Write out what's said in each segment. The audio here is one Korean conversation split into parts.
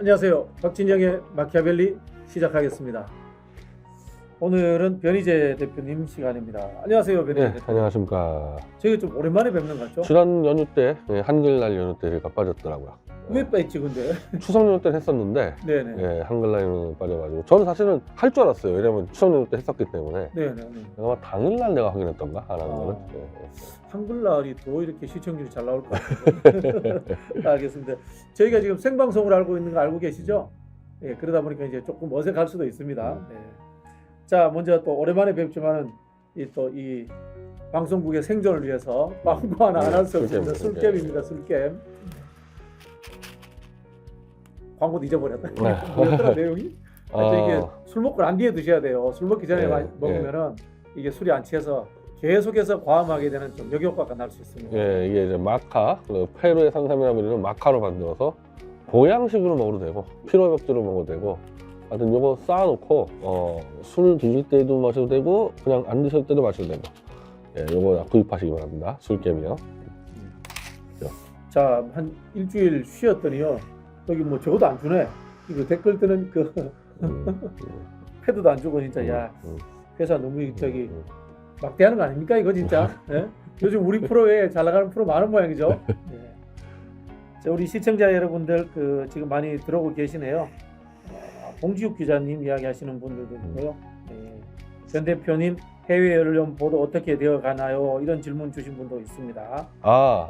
안녕하세요. 박진영의 마키아벨리 시작하겠습니다. 오늘은 변희재 대표님 시간입니다. 안녕하세요, 변희재 네, 대표님. 안녕하십니까. 저희가 좀 오랜만에 뵙는 것 같죠? 지난 연휴 때 한글날 연휴 때 제가 빠졌더라고요. 왜 빠졌지 근데? 추석 연휴 때는 했었는데 네네. 한글날 연휴 빠져가지고 저는 사실은 할 줄 알았어요. 왜냐면 추석 연휴 때 했었기 때문에. 네네. 아마 당일날 내가 확인했던가 안 하는 거는. 한글날이 또 이렇게 시청률이 잘 나올 것 같아요. 알겠습니다. 저희가 지금 생방송을 알고 있는 거 알고 계시죠? 예, 그러다 보니까 이제 조금 어색할 수도 있습니다. 네. 자, 먼저 또 오랜만에 뵙지만은 이 방송국의 생존을 위해서 광고 하나 안 할 수 없습니다. 술겜입니다. 술겜. 광고도 잊어버렸다. 뭐였더라 내용이? 이게 술 먹고 난 뒤에 드셔야 돼요. 술 먹기 전에 먹으면은 이게 술이 안 취해서 계속해서 과음하게 되는 좀 역효과가 날 수 있습니다. 예, 이게 이제 마카, 페루의 산삼이라고 불리는 마카로 만들어서 보양식으로 먹어도 되고 피로회복제로 먹어도 되고 하여튼 요거 쌓아놓고 술 드실 때도 마셔도 되고 그냥 안 드실 때도 마셔도 되고 요거 구입하시기 바랍니다. 술겜이요. 자, 한 일주일 쉬었더니요 여기 뭐 저것도 안 주네. 이거 댓글 뜨는 그 패드도 안 주고 진짜 야 회사 너무 저기 막대하는 거 아닙니까 이거 진짜. 네? 요즘 우리 프로에 잘 나가는 프로 많은 모양이죠. 네. 자, 우리 시청자 여러분들 지금 많이 들어오고 계시네요. 봉지욱 기자님 이야기하시는 분들도 있고요. 네. 전 대표님 해외 언론 보도 어떻게 되어 가나요? 이런 질문 주신 분도 있습니다.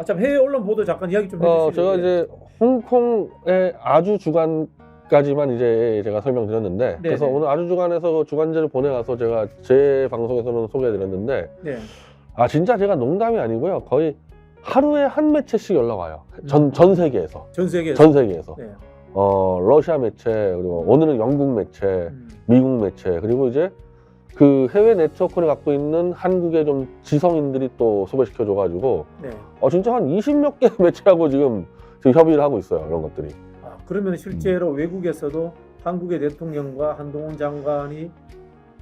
참 해외 언론 보도 잠깐 이야기 좀 해주시죠. 제가 이제 홍콩의 아주 주간까지만 이제 제가 설명드렸는데, 네네. 그래서 오늘 아주 주간에서 주간지를 보내와서 제가 제 방송에서는 소개해드렸는데, 네. 진짜 제가 농담이 아니고요. 거의 하루에 한 매체씩 연락 와요. 전 세계에서. 전 세계에서. 네. 러시아 매체, 그리고 오늘은 영국 매체, 미국 매체, 그리고 이제 그 해외 네트워크를 갖고 있는 한국의 좀 지성인들이 또 소개시켜줘가지고, 네. 진짜 한 20몇 개 매체하고 지금 협의를 하고 있어요. 이런 것들이. 그러면 실제로 외국에서도 한국의 대통령과 한동훈 장관이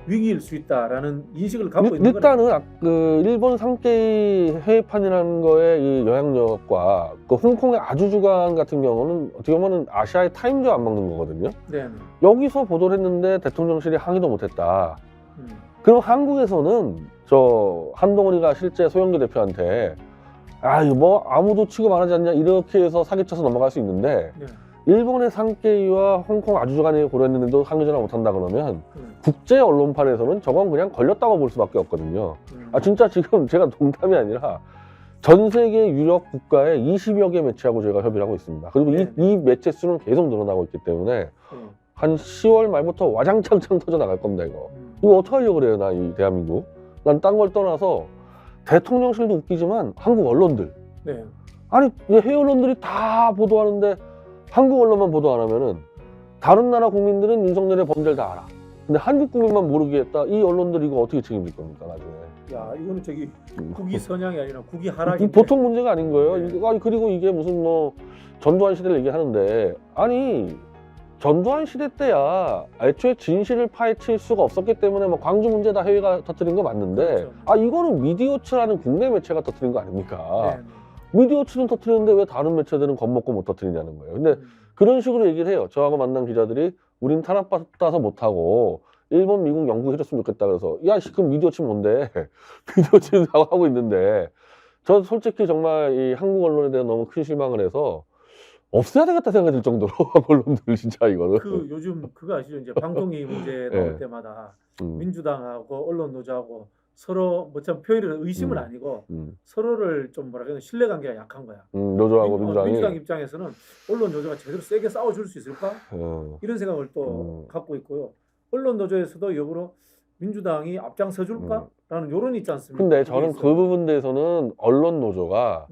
위기일 수 있다라는 인식을 갖고 있는 거예요. 일단은 일본 산케이 해외판이라는 거의 이 영향력과 홍콩의 아주주간 같은 경우는 어떻게 보면 아시아의 타임즈 안 먹는 거거든요. 네. 여기서 보도를 했는데 대통령실이 항의도 못했다. 그럼 한국에서는 한동훈이가 실제 소영기 대표한테 이거 뭐 아무도 취급 안 하지 않냐 이렇게 해서 사기쳐서 넘어갈 수 있는데 네. 일본의 산케이와 홍콩 아주주간이 고려했는데도 항의 전화 못한다 그러면 국제 언론판에서는 저건 그냥 걸렸다고 볼 수밖에 없거든요. 진짜 지금 제가 농담이 아니라 전 세계 유력 국가의 20여 개 매체하고 저희가 협의를 하고 있습니다. 그리고 이 매체 수는 계속 늘어나고 있기 때문에 한 10월 말부터 와장창창 터져 나갈 겁니다. 이거 어떡하려고 그래요, 나 이 대한민국. 난 딴 걸 떠나서 대통령실도 웃기지만 한국 언론들. 네. 아니 해외 언론들이 다 보도하는데 한국 언론만 보도 안 하면은 다른 나라 국민들은 윤석열의 범죄를 다 알아. 근데 한국 국민만 모르게 했다. 이 언론들 이거 어떻게 책임질 겁니까 나중에? 야, 이거는 국위 선양이 아니라 국위 하락인데. 보통 문제가 아닌 거예요. 네. 그리고 이게 무슨 뭐 전두환 시대를 얘기하는데 전두환 시대 때야 애초에 진실을 파헤칠 수가 없었기 때문에 뭐 광주 문제 다 해외가 터뜨린 거 맞는데 그렇죠. 이거는 미디어츠라는 국내 매체가 터뜨린 거 아닙니까? 네. 미디어츠는 터뜨리는데 왜 다른 매체들은 겁먹고 못 터뜨리냐는 거예요. 근데 그런 식으로 얘기를 해요. 저하고 만난 기자들이 우린 탄압받아서 못하고 일본, 미국, 영국 해줬으면 좋겠다. 그래서 야, 그럼 미디어츠 뭔데? 미디어츠 하고 있는데 저 솔직히 정말 이 한국 언론에 대한 너무 큰 실망을 해서 없애야 되겠다 생각이 들 정도로 언론들 진짜 이거는. 요즘 그거 아시죠? 이제 방통위 문제 나올 때마다 민주당하고 언론 노조하고 서로 뭐참 표현을 의심은 아니고 서로를 좀 뭐라 그러나 신뢰관계가 약한 거야. 노조하고 민주당 입장에서는 언론 노조가 제대로 세게 싸워줄 수 있을까? 이런 생각을 또 갖고 있고요. 언론 노조에서도 역으로 민주당이 앞장서 줄까? 라는 여론이 있지 않습니까? 근데 저는 그 부분 대해서는 언론 노조가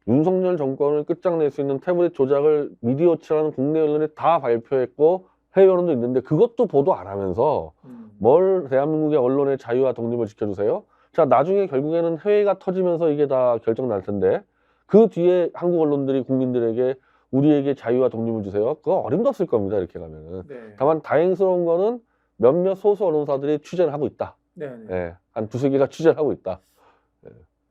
윤석열 정권을 끝장낼 수 있는 태블릿 조작을 미디어치라는 국내 언론이 다 발표했고 해외 언론도 있는데 그것도 보도 안 하면서 뭘 대한민국의 언론의 자유와 독립을 지켜주세요? 자, 나중에 결국에는 해외가 터지면서 이게 다 결정 날 텐데 그 뒤에 한국 언론들이 국민들에게 우리에게 자유와 독립을 주세요? 그거 어림도 없을 겁니다. 이렇게 가면은. 다만 다행스러운 거는 몇몇 소수 언론사들이 취재를 하고 있다. 한 두세 개가 취재를 하고 있다.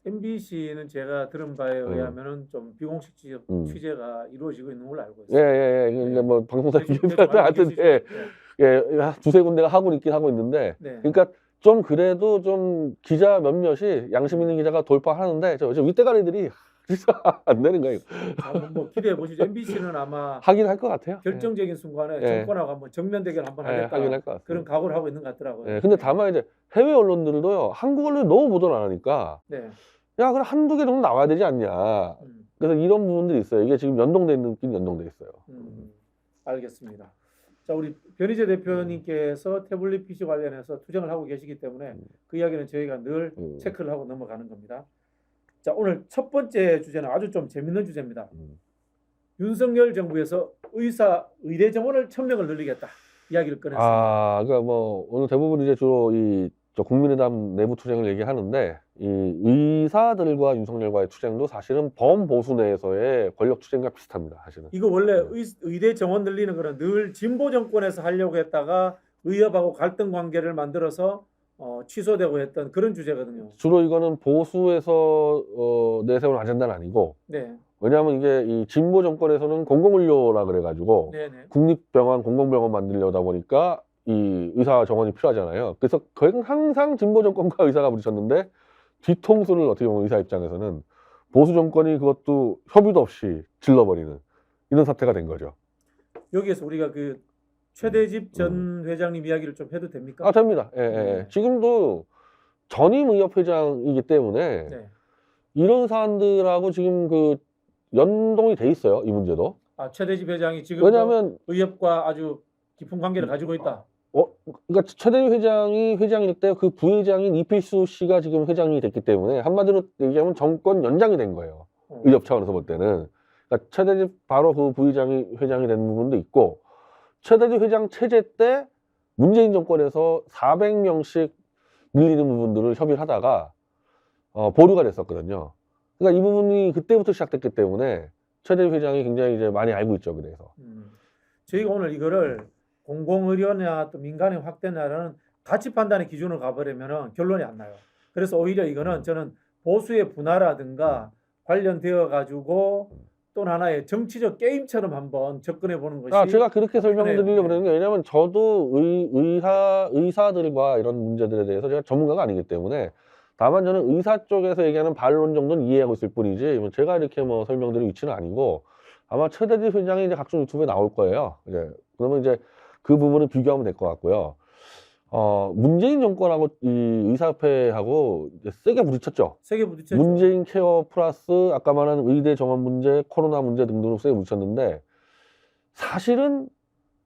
MBC는 제가 들은 바에 의하면은 좀 비공식 취재가 이루어지고 있는 걸로 알고 있어요. 예. 근데 뭐 방송사 대충 기자들 알고 하여튼 계시죠? 두세 군데가 하고 있긴 하고 있는데, 네. 그러니까 좀 그래도 좀 기자 몇몇이 양심 있는 기자가 돌파하는데 저 윗대가리들이 진짜 안 되는 거예요. 한번 뭐 기대해 보시죠. MBC는 아마 하긴 할 것 같아요. 결정적인 순간에 예. 정권하고 한번 정면 대결 한번 하겠다. 하긴 할 것 같아요. 그런 각오를 하고 있는 것 같더라고요. 예, 근데 다만 이제 해외 언론들도요, 한국 언론이 너무 보도를 안 하니까, 네. 야, 그럼 한두 개 정도 나와야 되지 않냐. 그래서 이런 부분들이 있어요. 이게 지금 연동돼 있긴 연동돼 있어요. 알겠습니다. 자, 우리 변희재 대표님께서 태블릿 PC 관련해서 투쟁을 하고 계시기 때문에 그 이야기는 저희가 늘 체크를 하고 넘어가는 겁니다. 자, 오늘 첫 번째 주제는 아주 좀 재밌는 주제입니다. 윤석열 정부에서 의대 정원을 1000명을 늘리겠다 이야기를 꺼냈습니다. 그러니까 뭐 오늘 대부분 이제 주로 저 국민의당 내부 투쟁을 얘기하는데, 이 의사들과 윤석열과의 투쟁도 사실은 범보수 내에서의 권력 투쟁과 비슷합니다. 사실은. 이거 원래 의대 정원 늘리는 거는 늘 진보 정권에서 하려고 했다가 의협하고 갈등 관계를 만들어서 취소되고 했던 그런 주제거든요. 주로 이거는 보수에서 내세운 아젠다는 아니고, 네. 왜냐하면 이게 이 진보 정권에서는 공공의료라 그래가지고 네네. 국립병원, 공공병원 만들려다 보니까 이 의사 정원이 필요하잖아요. 그래서 항상 진보 정권과 의사가 부딪혔는데, 뒤통수를 어떻게 보면 의사 입장에서는 보수 정권이 그것도 협의도 없이 질러버리는 이런 사태가 된 거죠. 여기에서 우리가 그 최대집 전 회장님 이야기를 좀 해도 됩니까? 됩니다. 네. 지금도 전임 의협 회장이기 때문에 네. 이런 사안들하고 지금 그 연동이 돼 있어요. 이 문제도. 최대집 회장이 지금 왜냐하면 의협과 아주 깊은 관계를 가지고 있다. 그러니까 최대집 회장이 회장일 때 그 부회장인 이필수 씨가 지금 회장이 됐기 때문에 한마디로 얘기하면 정권 연장이 된 거예요. 의협 차원에서 볼 때는. 그러니까 최대집 바로 그 부회장이 회장이 된 부분도 있고, 최대집 회장 체제 때 문재인 정권에서 400명씩 늘리는 부분들을 협의를 하다가 보류가 됐었거든요. 그러니까 이 부분이 그때부터 시작됐기 때문에 최대집 회장이 굉장히 이제 많이 알고 있죠. 그래서 저희가 오늘 이거를 공공의료냐 또 민간의 확대냐라는 가치 판단의 기준을 가버리면 결론이 안 나요. 그래서 오히려 이거는 저는 보수의 분화라든가 관련되어 가지고 또 하나의 정치적 게임처럼 한번 접근해 보는 것이. 제가 그렇게 설명드리려고 네. 그러는 게, 왜냐하면 저도 의사들과 이런 문제들에 대해서 제가 전문가가 아니기 때문에, 다만 저는 의사 쪽에서 얘기하는 반론 정도는 이해하고 있을 뿐이지, 뭐 제가 이렇게 뭐 설명드릴 위치는 아니고, 아마 최대집 회장이 이제 각종 유튜브에 나올 거예요. 그러면 이제 그 부분을 비교하면 될 것 같고요. 문재인 정권하고 이 의사협회하고 이제 세게 부딪혔죠. 세게 부딪혔죠. 문재인 케어 플러스 아까 말한 의대 정원 문제, 코로나 문제 등등으로 세게 부딪혔는데, 사실은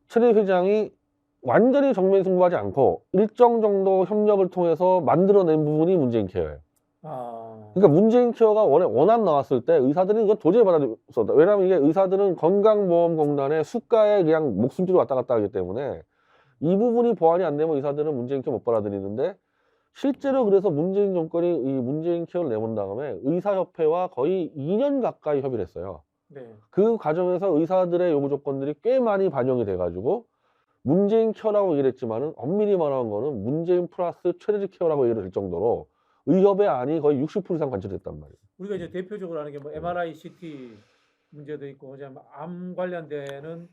최대 회장이 완전히 정면 승부하지 않고 일정 정도 협력을 통해서 만들어낸 부분이 문재인 케어예요. 그러니까 문재인 케어가 원안 나왔을 때 의사들은 이거 도저히 받아들였었다. 왜냐하면 이게 의사들은 건강보험공단의 수가에 그냥 목숨줄이 왔다 갔다 하기 때문에 이 부분이 보완이 안 되면 의사들은 문재인 케어 못 받아들이는데, 실제로 그래서 문재인 정권이 이 문재인 케어를 내본 다음에 의사협회와 거의 2년 가까이 협의를 했어요. 네. 그 과정에서 의사들의 요구 조건들이 꽤 많이 반영이 돼가지고 문재인 케어라고 얘기를 했지만은 엄밀히 말하는 거는 문재인 플러스 최대집 케어라고 얘기를 할 정도로 의협의 안이 거의 60% 이상 관철됐단 말이에요. 우리가 이제 대표적으로 하는 게 뭐 MRI, CT 문제도 있고, 암 관련되는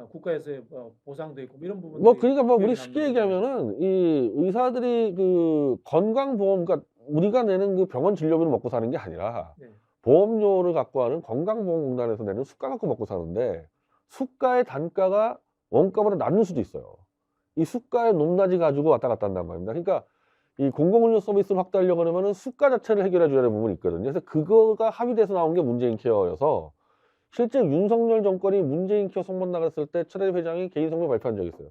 국가에서의 보상도 있고 이런 부분. 그러니까 우리 쉽게 얘기하면은 이 의사들이 그 건강보험, 그러니까 우리가 내는 그 병원 진료비를 먹고 사는 게 아니라 보험료를 갖고 하는 건강보험공단에서 내는 수가 갖고 먹고 사는데, 수가의 단가가 원가보다 낮는 수도 있어요. 이 수가의 높낮이 가지고 왔다 갔다 한단 말입니다. 그러니까 이 공공의료 서비스를 확대하려고 하면은 수가 자체를 해결해 줘야 되는 부분이 있거든요. 그래서 그거가 합의돼서 나온 게 문재인 케어여서, 실제 윤석열 정권이 문재인 케어 성명 나갔을 때 최대 회장이 개인 성명 발표한 적이 있어요.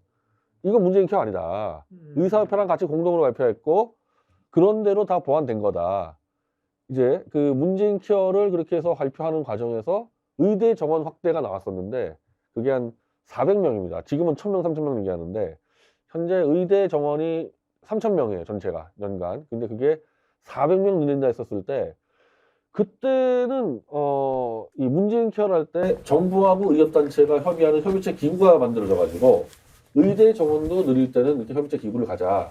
이거 문재인 케어 아니다. 의사협회랑 같이 공동으로 발표했고 그런 대로 다 보완된 거다. 이제 그 문재인 케어를 그렇게 해서 발표하는 과정에서 의대 정원 확대가 나왔었는데 그게 한 400명입니다. 지금은 1000명, 3000명 얘기하는데 현재 의대 정원이 3000명이에요. 전체가 연간. 근데 그게 400명 늘린다 했었을 때, 그때는 이 문재인 케어를 할 때 정부하고 의협단체가 협의하는 협의체 기구가 만들어져 가지고 의대 정원도 늘릴 때는 이렇게 협의체 기구를 가자.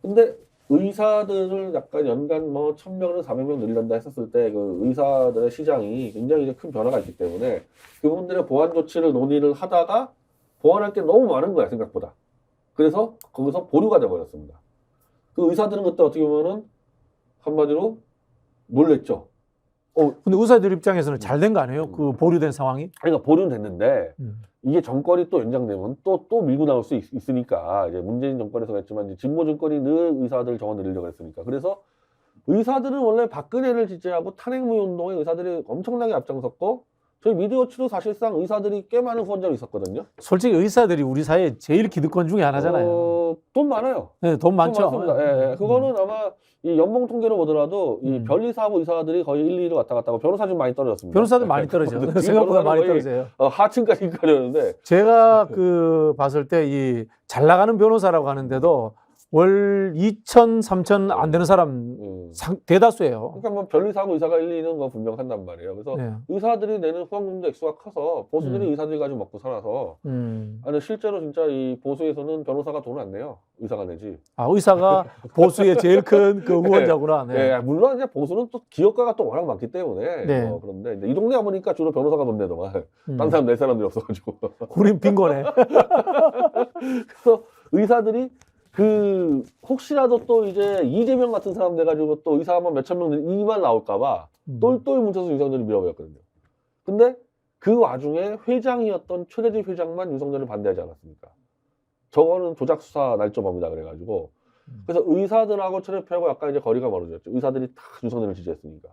근데 의사들을 약간 연간 뭐 1000명에서 400명 늘린다 했었을 때 그 의사들의 시장이 굉장히 이제 큰 변화가 있기 때문에 그분들의 보완 조치를 논의를 하다가 보완할 게 너무 많은 거야, 생각보다. 그래서 거기서 보류가 돼버렸습니다. 그 의사들은 그때 어떻게 보면은 한마디로 놀랬죠. 근데 의사들 입장에서는 잘 된 거 아니에요? 그 보류된 상황이? 그러니까 보류는 됐는데 이게 정권이 또 연장되면 또 밀고 나올 수 있으니까 이제 문재인 정권에서 했지만 이제 진보 정권이 늘 의사들 정원 늘리려고 했으니까 그래서 의사들은 원래 박근혜를 지지하고 탄핵무효 운동에 의사들이 엄청나게 앞장섰고 저희 미디어치도 사실상 의사들이 꽤 많은 후원자가 있었거든요. 솔직히 의사들이 우리 사회 제일 기득권 중에 하나잖아요. 돈 많아요. 네, 돈 많죠. 많습니다. 예. 그거는 아마 이 연봉 통계로 보더라도 이 변리사하고 의사들이 거의 1, 2위로 왔다 갔다 하고 변호사 좀 많이 떨어졌습니다. 변호사들 많이 떨어져. 생각보다 많이 떨어져요. 하층까지 가려는데 제가 그 봤을 때 이 잘 나가는 변호사라고 하는데도 월 2천, 3천 안 되는 사람 대다수예요. 그러니까 뭐 변리사하고 의사가 1, 2위는 거 분명한단 말이에요. 그래서 네. 의사들이 내는 후원금도 액수가 커서 보수들이 의사들이 가지고 먹고 살아서 아니 실제로 진짜 이 보수에서는 변호사가 돈을 안 내요. 의사가 내지. 아, 의사가 보수의 제일 큰 그 후원자구나. 네. 네, 물론 이제 보수는 또 기업가가 또 워낙 많기 때문에 네. 그런데 이제 이 동네 와보니까 주로 변호사가 돈 내더만 딴 사람 낼 사람들이 없어가지고 우린 빈거네. 그래서 의사들이 그 혹시라도 또 이제 이재명 같은 사람 돼가지고 또 의사 한번 몇천 명 이만 나올까봐 똘똘 뭉쳐서 윤석열을 밀어버렸거든요. 근데 그 와중에 회장이었던 최대집 회장만 윤석열을 반대하지 않았습니까? 저거는 조작 수사 날조범이다 그래가지고 그래서 의사들하고 최대표하고 약간 이제 거리가 멀어졌죠. 의사들이 다 윤석열을 지지했으니까.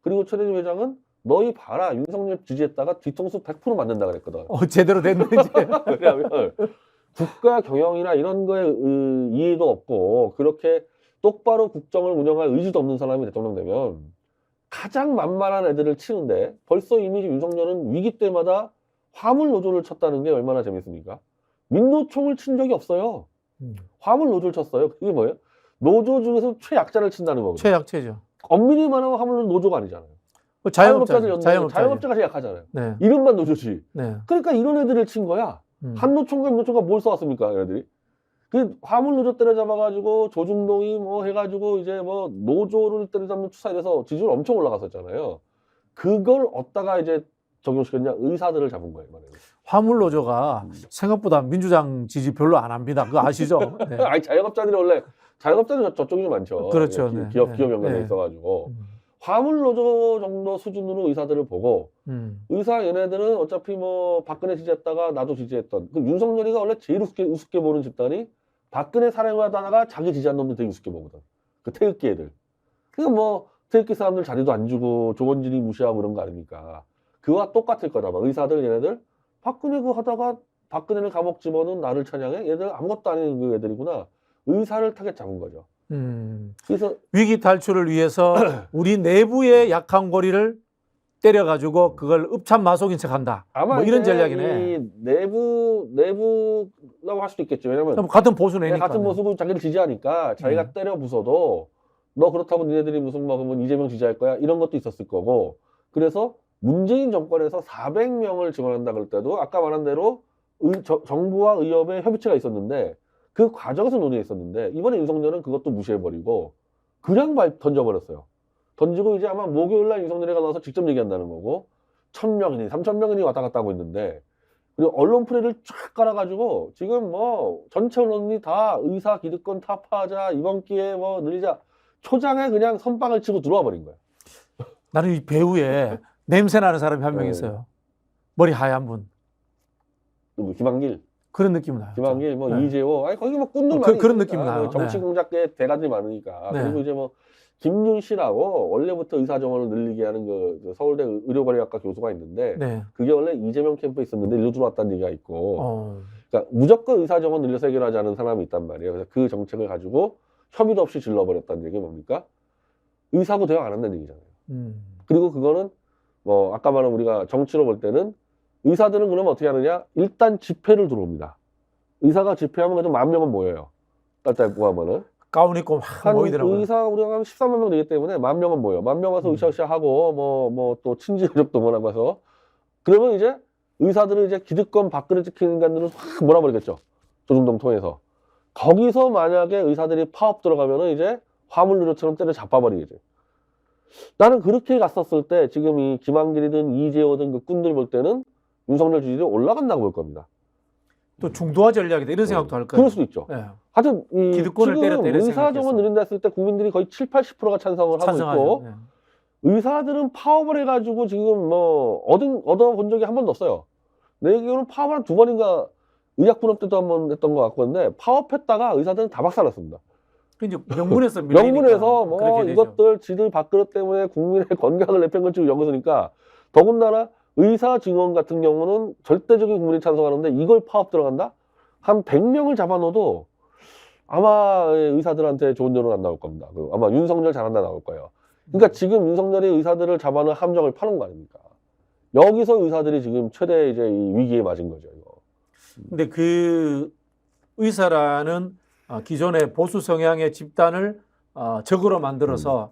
그리고 최대집 회장은 너희 봐라 윤석열 지지했다가 뒤통수 100% 맞는다 그랬거든. 제대로 됐는지. 왜냐하면 국가 경영이나 이런 거에 이해도 없고 그렇게 똑바로 국정을 운영할 의지도 없는 사람이 대통령 되면 가장 만만한 애들을 치는데 벌써 이미 윤석열은 위기 때마다 화물 노조를 쳤다는 게 얼마나 재밌습니까? 민노총을 친 적이 없어요. 화물 노조를 쳤어요. 그게 뭐예요? 노조 중에서 최약자를 친다는 거거든요. 최약체죠. 엄밀히 말하면 화물 노조가 아니잖아요. 자영업자들. 자영업자가 제일 약하잖아요. 네. 이름만 노조지. 네. 그러니까 이런 애들을 친 거야. 한노총과 민노총과 뭘 써왔습니까, 얘네들이? 그 화물 노조 때려잡아가지고 조중동이 뭐 해가지고 이제 뭐 노조를 때려잡는 추사에 대해서 지지율 엄청 올라갔었잖아요. 그걸 얻다가 이제 적용시켰냐? 의사들을 잡은 거예요, 말이에요. 화물노조가 생각보다 민주당 지지 별로 안 합니다. 그거 아시죠? 네. 아니 자영업자들이 원래 자영업자들은 저쪽이 좀 많죠. 그렇죠. 예, 네. 기업 네. 연관에 네. 있어가지고 화물노조 정도 수준으로 의사들을 보고 의사 얘네들은 어차피 뭐 박근혜 지지했다가 나도 지지했던 그 윤석열이가 원래 제일 우습게 보는 집단이 박근혜 사령하다가 자기 지지한 놈들 되게 우습게 보거든. 그 태극기 애들. 그러니까 뭐 태극기 사람들 자리도 안 주고 조원진이 무시하고 그런 거 아닙니까? 그와 똑같을 거다. 막 의사들 얘네들 박근혜 그거 하다가 박근혜를 감옥 집어넣은 나를 찬양해? 얘들 아무것도 아닌 그 애들이구나. 의사를 타겟 잡은 거죠. 그래서 위기 탈출을 위해서 우리 내부의 약한 고리를 때려가지고 그걸 읍참마속인 척한다. 아마 뭐 이런 전략이네. 이 내부라고 할 수도 있겠죠. 왜냐면 같은 보수네니까. 같은 모습을 자기를 지지하니까 자기가 때려 부숴도 너 그렇다고 니네들이 무슨 뭐 이재명 지지할 거야 이런 것도 있었을 거고. 그래서 문재인 정권에서 400명을 지원한다 그럴 때도 아까 말한 대로 정부와 의협의 협의체가 있었는데 그 과정에서 논의했었는데 이번에 윤석열은 그것도 무시해버리고 그냥 던져버렸어요. 던지고 이제 아마 목요일날 윤석열이가 나와서 직접 얘기한다는 거고 1000명이니 3000명이니 왔다 갔다 하고 있는데 그리고 언론 프레를 쫙 깔아가지고 지금 뭐 전체 언론이 다 의사 기득권 타파하자 이번 기회에 뭐 늘리자 초장에 그냥 선빵을 치고 들어와 버린 거야. 나는 이 배우에 냄새나는 사람이 한 명 있어요. 머리 하얀 분. 누구 김한길? 그런 느낌은 나요. 김한길, 뭐 네. 이재호, 아니 거기 뭐 꾼들 많이 그런 있으니까. 느낌이 나요. 정치 공작계 대가들이 많으니까. 네. 그리고 이제 뭐 김윤 씨라고 원래부터 의사 정원을 늘리게 하는 그 서울대 의료관리학과 교수가 있는데 네. 그게 원래 이재명 캠프에 있었는데 일로 들어왔다는 얘기가 있고. 그러니까 무조건 의사 정원 늘려서 해결하자는 사람이 있단 말이에요. 그래서 그 정책을 가지고 협의도 없이 질러버렸다는 얘기 뭡니까? 의사하고 대화 안 한다는 얘기잖아요. 그리고 그거는 뭐 아까 말한 우리가 정치로 볼 때는 의사들은 그러면 어떻게 하느냐? 일단 집회를 들어옵니다. 의사가 집회하면 그래도 10,000명은 모여요. 딸딸 구하면은. 가운 입고 막 모이더라고요. 의사 우리가 한 13만 명 되기 때문에 10,000명은 모여. 10,000명 와서 으쌰으쌰 하고 뭐 또 친지적 동원하고 해서 그러면 이제 의사들은 이제 기득권 밖으로 찍히는 인간들은 확 몰아버리겠죠. 조중동 통해서. 거기서 만약에 의사들이 파업 들어가면은 이제 화물유료처럼 때려 잡아버리겠지. 나는 그렇게 갔었을 때 지금 이 김한길이든 이재호든 그 꾼들 볼 때는 윤석열 지지율이 올라간다고 볼 겁니다. 또 중도화 전략이다 이런 생각도 할 거예요. 그럴 수도 있죠. 네. 하여튼 이 기득권을 때렸다 지금 이런 의사 정원 늘린다 했을 때 국민들이 거의 7, 80%가 찬성을 하고 있고 네. 의사들은 파업을 해가지고 지금 뭐 얻어본 적이 한 번도 없어요. 내 기억으로는 파업을 한 2번인가 의약분업 때도 한 번 했던 것 같건데 파업했다가 의사들은 다 박살났습니다. 이제 명분에서 명분에서 뭐 이것들 지들 밥그릇 때문에 국민의 건강을 내팽개치고 여기서니까 더군다나 의사 증원 같은 경우는 절대적인 국민이 찬성하는데 이걸 파업 들어간다? 한 100명을 잡아놓어도 아마 의사들한테 좋은 결론 안 나올 겁니다. 아마 윤석열 잘한다 나올 거예요. 그러니까 지금 윤석열이 의사들을 잡아놓은 함정을 파는 거 아닙니까? 여기서 의사들이 지금 최대 이제 이 위기에 맞은 거죠. 이거. 근데 그 의사라는 기존의 보수 성향의 집단을 적으로 만들어서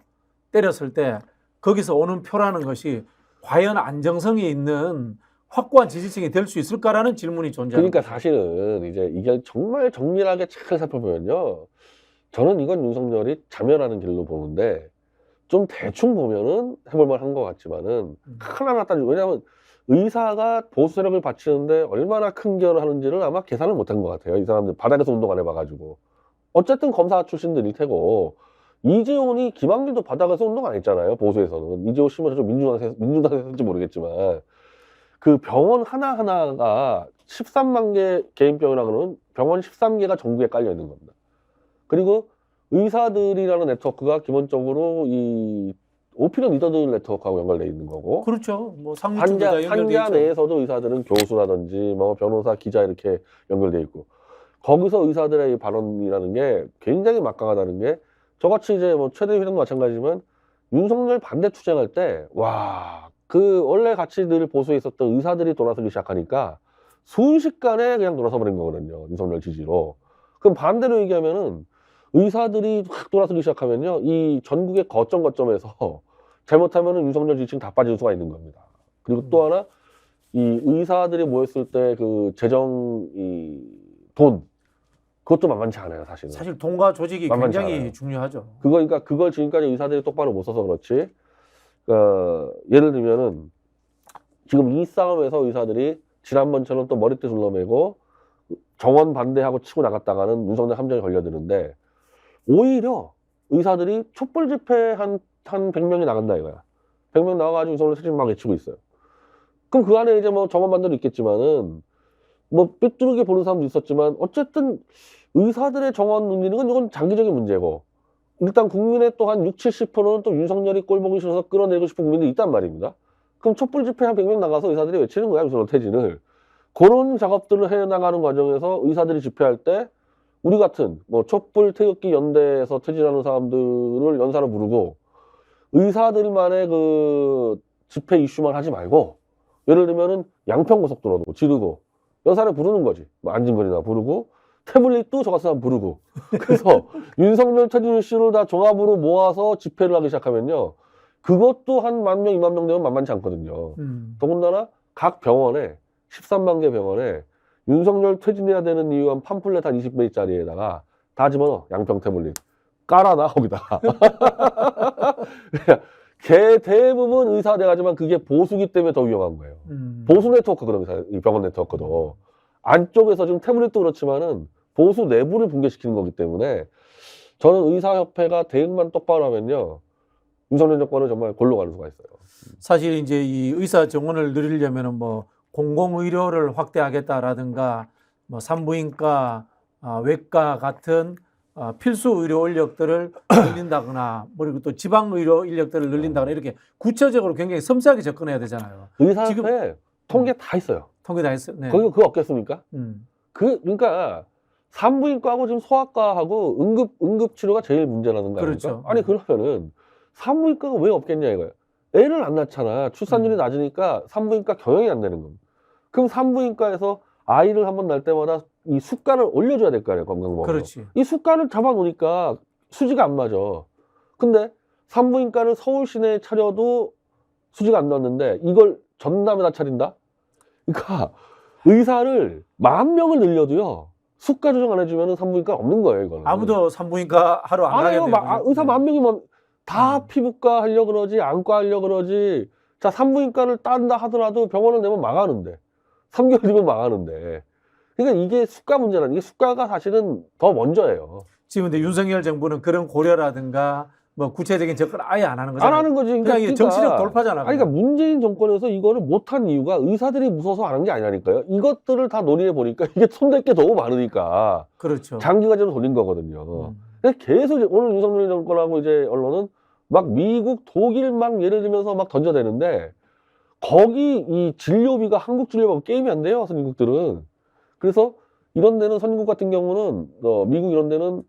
때렸을 때 거기서 오는 표라는 것이 과연 안정성이 있는 확고한 지지층이 될 수 있을까라는 질문이 존재합니다. 그러니까 사실은 이제 이게 정말 정밀하게 잘 살펴보면요. 저는 이건 윤석열이 자멸하는 길로 보는데 좀 대충 보면은 해볼만 한 것 같지만은 하나하나 따지고 왜냐하면 의사가 보수 세력을 받치는데 얼마나 큰 기여를 하는지를 아마 계산을 못한 것 같아요. 이 사람들 바닥에서 운동 안 해봐가지고. 어쨌든 검사 출신들일 테고 이재호니 김한길도 바닥에서 운동 안 했잖아요. 보수에서는. 이재호 씨는 좀 민주당에서 했을지 모르겠지만 그 병원 하나하나가 13만 개 개인병이라고 하는 병원 13개가 전국에 깔려 있는 겁니다. 그리고 의사들이라는 네트워크가 기본적으로 이 오피니언 리더들 네트워크하고 연결되어 있는 거고. 그렇죠. 뭐 상무층도 다 연결돼 환자 있죠. 내에서도 의사들은 교수라든지 뭐 변호사, 기자 이렇게 연결돼 있고. 거기서 의사들의 발언이라는 게 굉장히 막강하다는 게 저같이 이제 뭐 최대 회장도 마찬가지지만 윤석열 반대 투쟁할 때 와, 그 원래 같이 늘 보수에 있었던 의사들이 돌아서기 시작하니까 순식간에 그냥 돌아서 버린 거거든요. 윤석열 지지로. 그럼 반대로 얘기하면은 의사들이 확 돌아서기 시작하면요. 이 전국의 거점에서 잘못하면은 윤석열 지지층 다 빠질 수가 있는 겁니다. 그리고 또 하나 이 의사들이 모였을 때 그 재정 돈 그것도 만만치 않아요, 사실은. 사실 돈과 조직이 굉장히 않아요. 중요하죠. 그러니까 그걸 지금까지 의사들이 똑바로 못 써서 그렇지. 예를 들면은 지금 이 싸움에서 의사들이 지난번처럼 또 머리띠 둘러매고 정원 반대하고 치고 나갔다가는 윤석열 함정에 걸려드는데 오히려 의사들이 촛불 집회 한 100명이 나간다 이거야. 100명 나와가지고 윤석열 채찍 막 외치고 있어요. 그럼 그 안에 이제 뭐 정원 반대도 있겠지만은 뭐 삐뚤게 보는 사람도 있었지만 어쨌든 의사들의 정원 눌리는 건 이건 장기적인 문제고 일단 국민의 또 한 60, 70%는 또 윤석열이 꼴보기 싫어서 끌어내고 싶은 국민들이 있단 말입니다. 그럼 촛불 집회 한 100명 나가서 의사들이 외치는 거야, 윤석열 퇴진을. 그런 작업들을 해나가는 과정에서 의사들이 집회할 때 우리 같은 뭐 촛불 태극기 연대에서 퇴진하는 사람들을 연사로 부르고 의사들만의 그 집회 이슈만 하지 말고 예를 들면은 양평고속도로도 지르고 연사를 부르는 거지. 뭐 안진걸이나 부르고 태블릿도 저 같은 사람 부르고 그래서 윤석열 퇴진 이슈를 다 종합으로 모아서 집회를 하기 시작하면요. 그것도 한 10,000명, 20,000명 되면 만만치 않거든요. 더군다나 각 병원에 13만 개 병원에 윤석열 퇴진해야 되는 이유 한 팜플렛 한 20페이지짜리에다가 다 집어넣어. 양평 태블릿. 깔아놔 거기다가. 걔 대부분 의사 돼가지만 그게 보수기 때문에 더 위험한 거예요. 보수 네트워크 그런 이 병원 네트워크도 안쪽에서 지금 태블릿도 그렇지만은 보수 내부를 붕괴시키는 거기 때문에 저는 의사협회가 대응만 똑바로 하면요 윤석열 정권은 정말 골로 가는 수가 있어요. 사실 이제 이 의사 정원을 늘리려면은 뭐 공공의료를 확대하겠다라든가 뭐 산부인과, 외과 같은 필수 의료 인력들을 늘린다거나 그리고 또 지방 의료 인력들을 늘린다거나 이렇게 구체적으로 굉장히 섬세하게 접근해야 되잖아요. 의사협회 지금 통계 다 있어요. 통계 다 했어요. 네. 거기 그거 없겠습니까? 그러니까 산부인과하고 지금 소아과하고 응급치료가 제일 문제라는 거 아닙니까? 그렇죠. 아니 그러면은 산부인과가 왜 없겠냐 이거예요. 애를 안 낳잖아. 출산율이 낮으니까 산부인과 경영이 안 되는 겁니다. 그럼 산부인과에서 아이를 한번 낳을 때마다 이 수가를 올려줘야 될 거 아니에요, 건강보험으로. 그렇지. 이 수가를 잡아놓으니까 수지가 안 맞아. 근데 산부인과를 서울 시내에 차려도 수지가 안 나왔는데 이걸 전남에다 차린다? 그러니까 의사를 10,000명을 늘려도요. 수가 조정 안 해주면 산부인과 없는 거예요, 이거는. 아무도 산부인과 하러 안 가겠네요. 의사 10,000명이면 다 피부과 하려고 그러지, 안과 하려고 그러지. 자, 산부인과를 딴다 하더라도 병원을 내면 망하는데. 3개월 뒤면 망하는데. 그러니까 이게 수가 문제라는 게 수가가 사실은 더 먼저예요. 지금 근데 윤석열 정부는 그런 고려라든가 뭐 구체적인 접근을 아예 안 하는 거잖아요. 안 하는 거지. 그러니까 이게 정치적 돌파잖아. 그러니까 문재인 정권에서 이거를 못한 이유가 의사들이 무서워서 안 한 게 아니라니까요. 이것들을 다 논의해 보니까 이게 손댈 게 너무 많으니까. 그렇죠. 장기과제로 돌린 거거든요. 그래서 계속 오늘 윤석열 정권하고 이제 언론은 막 미국, 독일 막 예를 들면서 막 던져대는데 거기 이 진료비가 한국 진료비하고 게임이 안 돼요, 선진국들은. 그래서 이런 데는 선진국 같은 경우는 미국 이런 데는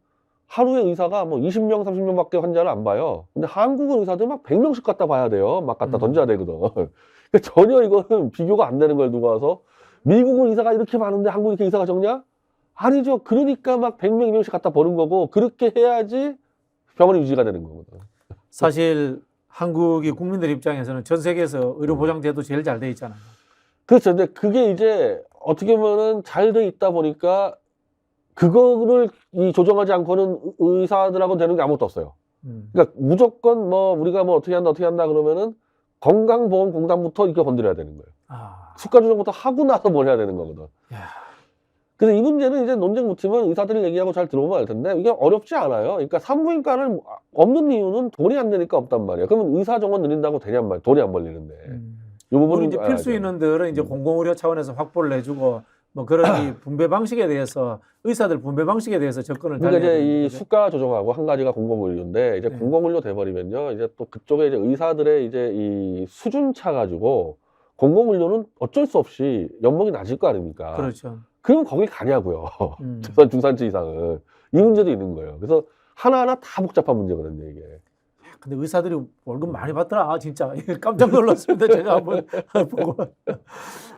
하루에 의사가 뭐 20명, 30명밖에 환자를 안 봐요. 근데 한국은 의사들 막 100명씩 갖다 봐야 돼요. 막 갖다 던져야 되거든. 그러니까 전혀 이거는 비교가 안 되는 걸 두고 와서 미국은 의사가 이렇게 많은데 한국은 이렇게 의사가 적냐? 아니죠. 그러니까 막 100명, 2명씩 갖다 버는 거고 그렇게 해야지 병원이 유지가 되는 거거든. 사실 한국이 국민들 입장에서는 전 세계에서 의료 보장제도 제일 잘 돼 있잖아요. 그렇죠. 근데 그게 이제 어떻게 보면은 잘 돼 있다 보니까 그거를 조정하지 않고는 의사들하고 되는 게 아무것도 없어요. 그러니까 무조건 뭐 우리가 뭐 어떻게 한다 그러면은 건강보험공단부터 이렇게 건드려야 되는 거예요. 수가 조정부터 하고 나서 뭘 해야 되는 거거든. 그래서 이 문제는 이제 논쟁 붙으면 의사들이 얘기하고 잘 들어보면 알 텐데 이게 어렵지 않아요. 그러니까 산부인과를 없는 이유는 돈이 안 되니까 없단 말이야. 그러면 의사 정원 늘린다고 되냔 말이야. 돈이 안 벌리는데. 이 부분은 이제 필수 인원들은 이제 공공의료 차원에서 확보를 해주고 뭐 그런 이 분배 방식에 대해서 의사들 분배 방식에 대해서 접근을 그러니까 이제 이 수가 조정하고 한 가지가 공공의료인데 이제 공공의료 돼버리면요 이제 또 그쪽에 이제 의사들의 이제 이 수준 차 가지고 공공의료는 어쩔 수 없이 연봉이 낮을 거 아닙니까? 그렇죠. 그럼 거길 가냐고요. 중산층 이상은 이 문제도 있는 거예요. 그래서 하나하나 다 복잡한 문제거든요 이게. 근데 의사들이 월급 많이 받더라. 진짜 깜짝 놀랐습니다. 제가 한번 보고.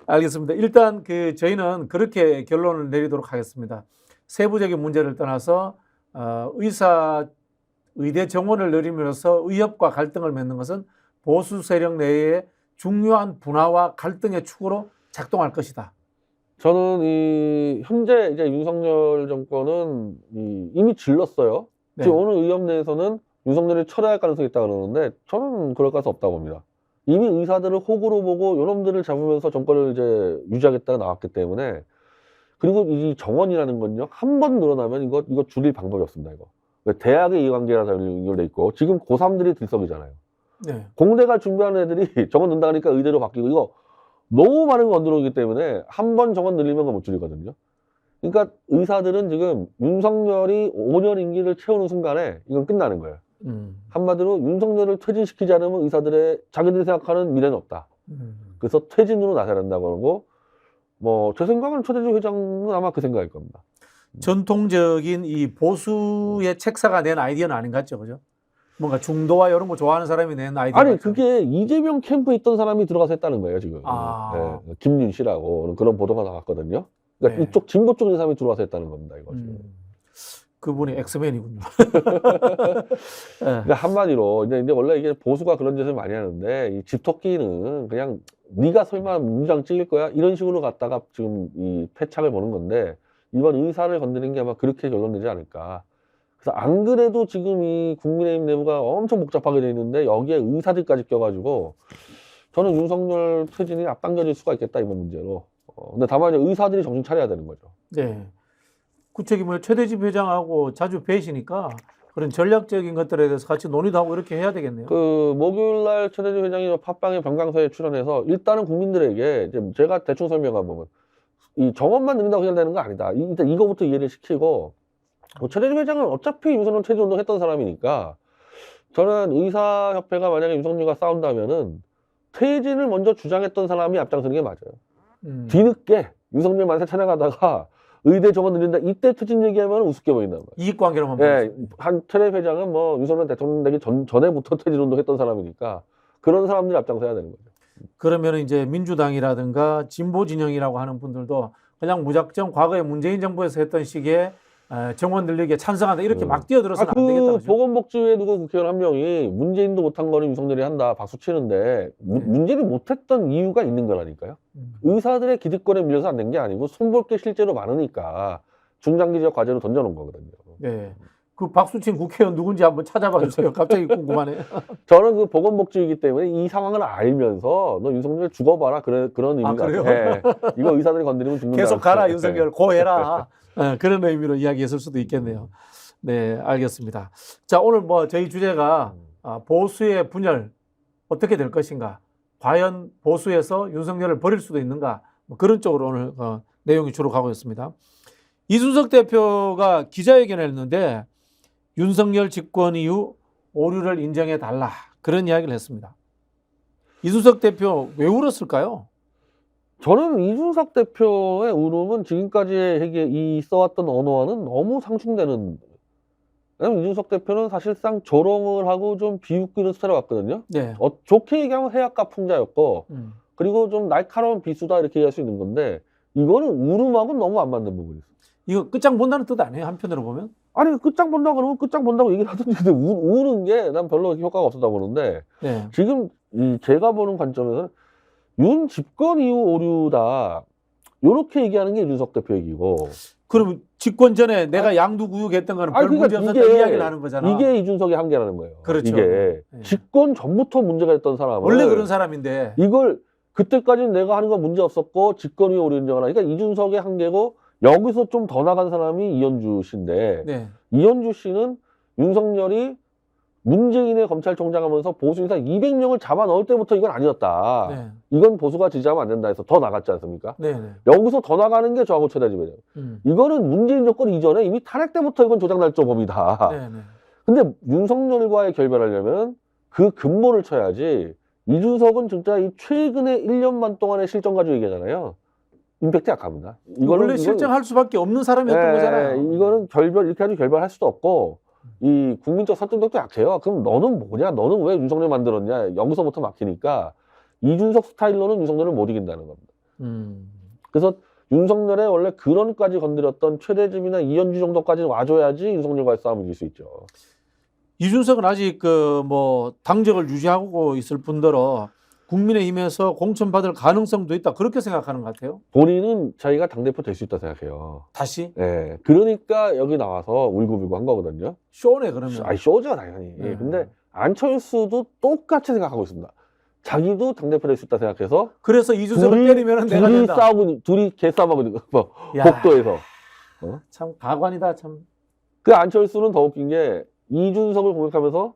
알겠습니다. 일단 저희는 그렇게 결론을 내리도록 하겠습니다. 세부적인 문제를 떠나서 의대 정원을 늘림으로써 의협과 갈등을 맺는 것은 보수 세력 내의 중요한 분화와 갈등의 축으로 작동할 것이다. 저는 현재 이제 윤석열 정권은 이미 질렀어요. 네. 지금 오늘 의협 내에서는 윤석열이 철회할 가능성이 있다 그러는데 저는 그럴 가능성 없다고 봅니다. 이미 의사들을 호구로 보고 요놈들을 잡으면서 정권을 이제 유지하겠다가 나왔기 때문에 그리고 이 정원이라는 건요 한 번 늘어나면 이거 줄일 방법이 없습니다. 이거 대학의 이해관계라서 연결돼 있고 지금 고3들이 들썩이잖아요. 네. 공대 갈 준비하는 애들이 정원 는다 하니까 의대로 바뀌고 이거 너무 많은 거 건드려오기 때문에 한 번 정원 늘리면 그거 못 줄이거든요. 그러니까 의사들은 지금 윤석열이 5년 임기를 채우는 순간에 이건 끝나는 거예요. 한마디로 윤석열을 퇴진시키지 않으면 의사들의 자기들이 생각하는 미래는 없다. 그래서 퇴진으로 나서야 된다고 그러고 뭐 제 생각은 최대중 회장은 아마 그 생각일 겁니다. 전통적인 이 보수의 책사가 낸 아이디어는 아닌 것 같죠, 그죠? 뭔가 중도와 이런 거 좋아하는 사람이 낸 아이디어. 아니 그게 이재명 캠프에 있던 사람이 들어가서 했다는 거예요 지금. 네, 김윤 씨라고 그런 보도가 나왔거든요. 그러니까 네. 이쪽 진보 쪽인 사람이 들어와서 했다는 겁니다 이거. 그분이 엑스맨이군요. 그러니까 한마디로 이제 원래 이게 보수가 그런 짓을 많이 하는데 이 집토끼는 그냥 네가 설마 문장 찍을 거야 이런 식으로 갔다가 지금 이 패착을 보는 건데 이번 의사를 건드린 게 아마 그렇게 결론되지 않을까. 그래서 안 그래도 지금 이 국민의힘 내부가 엄청 복잡하게 돼 있는데 여기에 의사들까지 껴가지고 저는 윤석열 퇴진이 앞당겨질 수가 있겠다 이번 문제로. 근데 다만 이제 의사들이 정신 차려야 되는 거죠. 네. 구체적인 뭐 최대집 회장하고 자주 뵈시니까 그런 전략적인 것들에 대해서 같이 논의도 하고 이렇게 해야 되겠네요. 목요일 날 최대집 회장이 팟빵의 병강서에 출연해서 일단은 국민들에게 이제 제가 대충 설명한 부분 이 정원만 늘린다고 해결되는 거 아니다. 일단 이거부터 이해를 시키고 최대집 회장은 어차피 윤석열 퇴진 운동 했던 사람이니까 저는 의사협회가 만약에 윤석열과 싸운다면은 퇴진을 먼저 주장했던 사람이 앞장서는 게 맞아요. 뒤늦게 윤석열 만세 찬양하다가 의대 정원 늘린다 이때 퇴진 얘기하면 우습게 보인단 말이에요. 이익관계로만 네, 한 최대 회장은 뭐 윤석열 대통령 되기 전에부터 퇴진 운동 했던 사람이니까 그런 사람들이 앞장서야 되는 거죠. 그러면 이제 민주당이라든가 진보 진영이라고 하는 분들도 그냥 무작정 과거에 문재인 정부에서 했던 식의 정원 늘리기에 찬성한다 이렇게 막 뛰어들어서는 안 되겠다. 그죠? 보건복지부에 누구 국회의원 한 명이 문재인도 못한 거를 윤석열이 한다 박수 치는데 문재인이 못했던 이유가 있는 거라니까요. 의사들의 기득권에 밀려서 안 된 게 아니고 손볼 게 실제로 많으니까 중장기 지역 과제로 던져놓은 거거든요. 네. 그 박수친 국회의원 누군지 한번 찾아봐 주세요. 갑자기 궁금하네. 저는 그 보건복지이기 때문에 이 상황을 알면서 너 윤석열 죽어봐라 그런 의미가 그래요? 네. 이거 의사들이 건드리면 죽는다. 계속 가라 윤석열 고해라. 그런 의미로 이야기했을 수도 있겠네요. 네, 알겠습니다. 자, 오늘 뭐 저희 주제가 보수의 분열 어떻게 될 것인가? 과연 보수에서 윤석열을 버릴 수도 있는가? 뭐 그런 쪽으로 오늘 내용이 주로 가고 있습니다. 이준석 대표가 기자회견을 했는데 윤석열 집권 이후 오류를 인정해 달라 그런 이야기를 했습니다. 이준석 대표 왜 울었을까요? 저는 이준석 대표의 울음은 지금까지 있어왔던 언어와는 너무 상충되는. 왜냐면 이준석 대표는 사실상 조롱을 하고 좀 비웃기는 스타일 같거든요. 네. 좋게 얘기하면 해악가 풍자였고, 그리고 좀 날카로운 비수다 이렇게 얘기할 수 있는 건데, 이거는 울음하고는 너무 안 맞는 부분이 있어요. 이거 끝장 본다는 뜻 아니에요? 한편으로 보면? 아니 끝장 본다 그러면 끝장 본다고 얘기를 하던지 근데 우는 게 난 별로 효과가 없었다 보는데 네. 지금 제가 보는 관점에서는 윤 집권 이후 오류다 요렇게 얘기하는 게 이준석 대표 얘기고 그럼 집권 전에 내가 양두구육했던 거는 별 그러니까 문제 없었다 이야기를 하는 거잖아. 이게 이준석의 한계라는 거예요. 그렇죠. 이게 네. 집권 전부터 문제가 있던 사람은 원래 그런 사람인데 이걸 그때까지는 내가 하는 건 문제 없었고 집권 이후 오류 인정하라. 그러니까 이준석의 한계고 여기서 좀 더 나간 사람이 이현주 씨인데 네. 이현주 씨는 윤석열이 문재인의 검찰총장 하면서 보수 인사 200명을 잡아 넣을 때부터 이건 아니었다. 네. 이건 보수가 지지하면 안 된다 해서 더 나갔지 않습니까? 네. 네. 여기서 더 나가는 게 저하고 최대집이에요. 이거는 문재인 정권 이전에 이미 탄핵 때부터 이건 조작날조범이다. 네. 네. 근데 윤석열과의 결별하려면 그 근본을 쳐야지. 이준석은 진짜 이 최근에 1년 반 동안의 실정 가지고 얘기하잖아요. 임팩트 약합니다. 원래 실정할 수밖에 없는 사람이었던 거잖아요. 이거는 이렇게 아주 결별할 수도 없고, 이 국민적 설득력도 약해요. 그럼 너는 뭐냐? 너는 왜 윤석열 만들었냐? 여기서부터 막히니까 이준석 스타일로는 윤석열을 못 이긴다는 겁니다. 그래서 윤석열의 원래 근원까지 건드렸던 최대집이나 이현주 정도까지 와줘야지 윤석열과의 싸움을 이길 수 있죠. 이준석은 아직 당적을 유지하고 있을 뿐더러 국민의힘에서 공천받을 가능성도 있다. 그렇게 생각하는 것 같아요. 본인은 자기가 당대표 될 수 있다 생각해요. 다시? 네. 그러니까 여기 나와서 울고불고 한 거거든요. 쇼네, 그러면. 아니, 쇼죠, 당연히. 네. 근데 안철수도 똑같이 생각하고 있습니다. 자기도 당대표 될 수 있다 생각해서. 그래서 이준석을 때리면 내가 된다. 둘이 개싸움하고 있는 거. 야, 복도에서. 참 가관이다, 참. 그 안철수는 더 웃긴 게 이준석을 공격하면서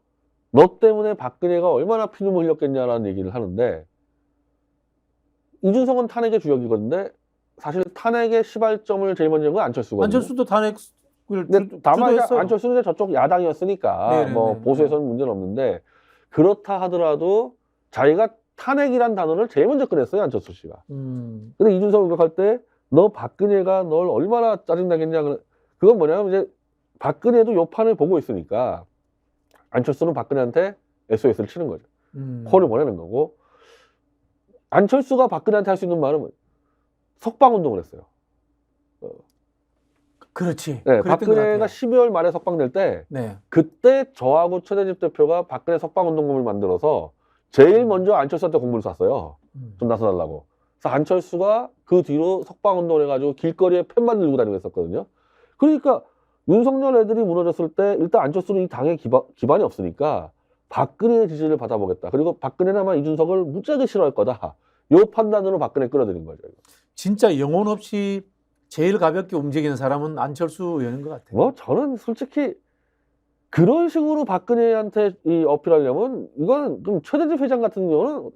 너 때문에 박근혜가 얼마나 피눈물 흘렸겠냐라는 얘기를 하는데 이준석은 탄핵의 주역이거든요. 사실 탄핵의 시발점을 제일 먼저 한 건 안철수거든요. 안철수도 탄핵을 다만 주도했어요. 안철수는 저쪽 야당이었으니까 네네네. 뭐 보수에서는 문제는 없는데 그렇다 하더라도 자기가 탄핵이란 단어를 제일 먼저 꺼냈어요, 안철수 씨가. 근데 이준석을 공격할 때 너 박근혜가 널 얼마나 짜증나겠냐. 그건 뭐냐면 이제 박근혜도 요 판을 보고 있으니까 안철수는 박근혜한테 SOS를 치는 거죠. 콜을 보내는 거고 안철수가 박근혜한테 할 수 있는 말은 석방운동을 했어요. 그렇지. 네, 박근혜가 12월 말에 석방될 때 네. 그때 저하고 최대집 대표가 박근혜 석방운동금을 만들어서 제일 먼저 안철수한테 공문을 쐈어요. 좀 나서달라고. 그래서 안철수가 그 뒤로 석방운동을 해가지고 길거리에 펜만 들고 다니고 했었거든요. 그러니까 윤석열 애들이 무너졌을 때 일단 안철수는 이 당의 기반이 없으니까 박근혜의 지지를 받아보겠다. 그리고 박근혜는 아마 이준석을 무지하게 싫어할 거다. 요 판단으로 박근혜 끌어들인 거죠. 진짜 영혼 없이 제일 가볍게 움직이는 사람은 안철수 의원인 것 같아요. 뭐 저는 솔직히 그런 식으로 박근혜한테 어필하려면 이건 좀 최대집 회장 같은 경우는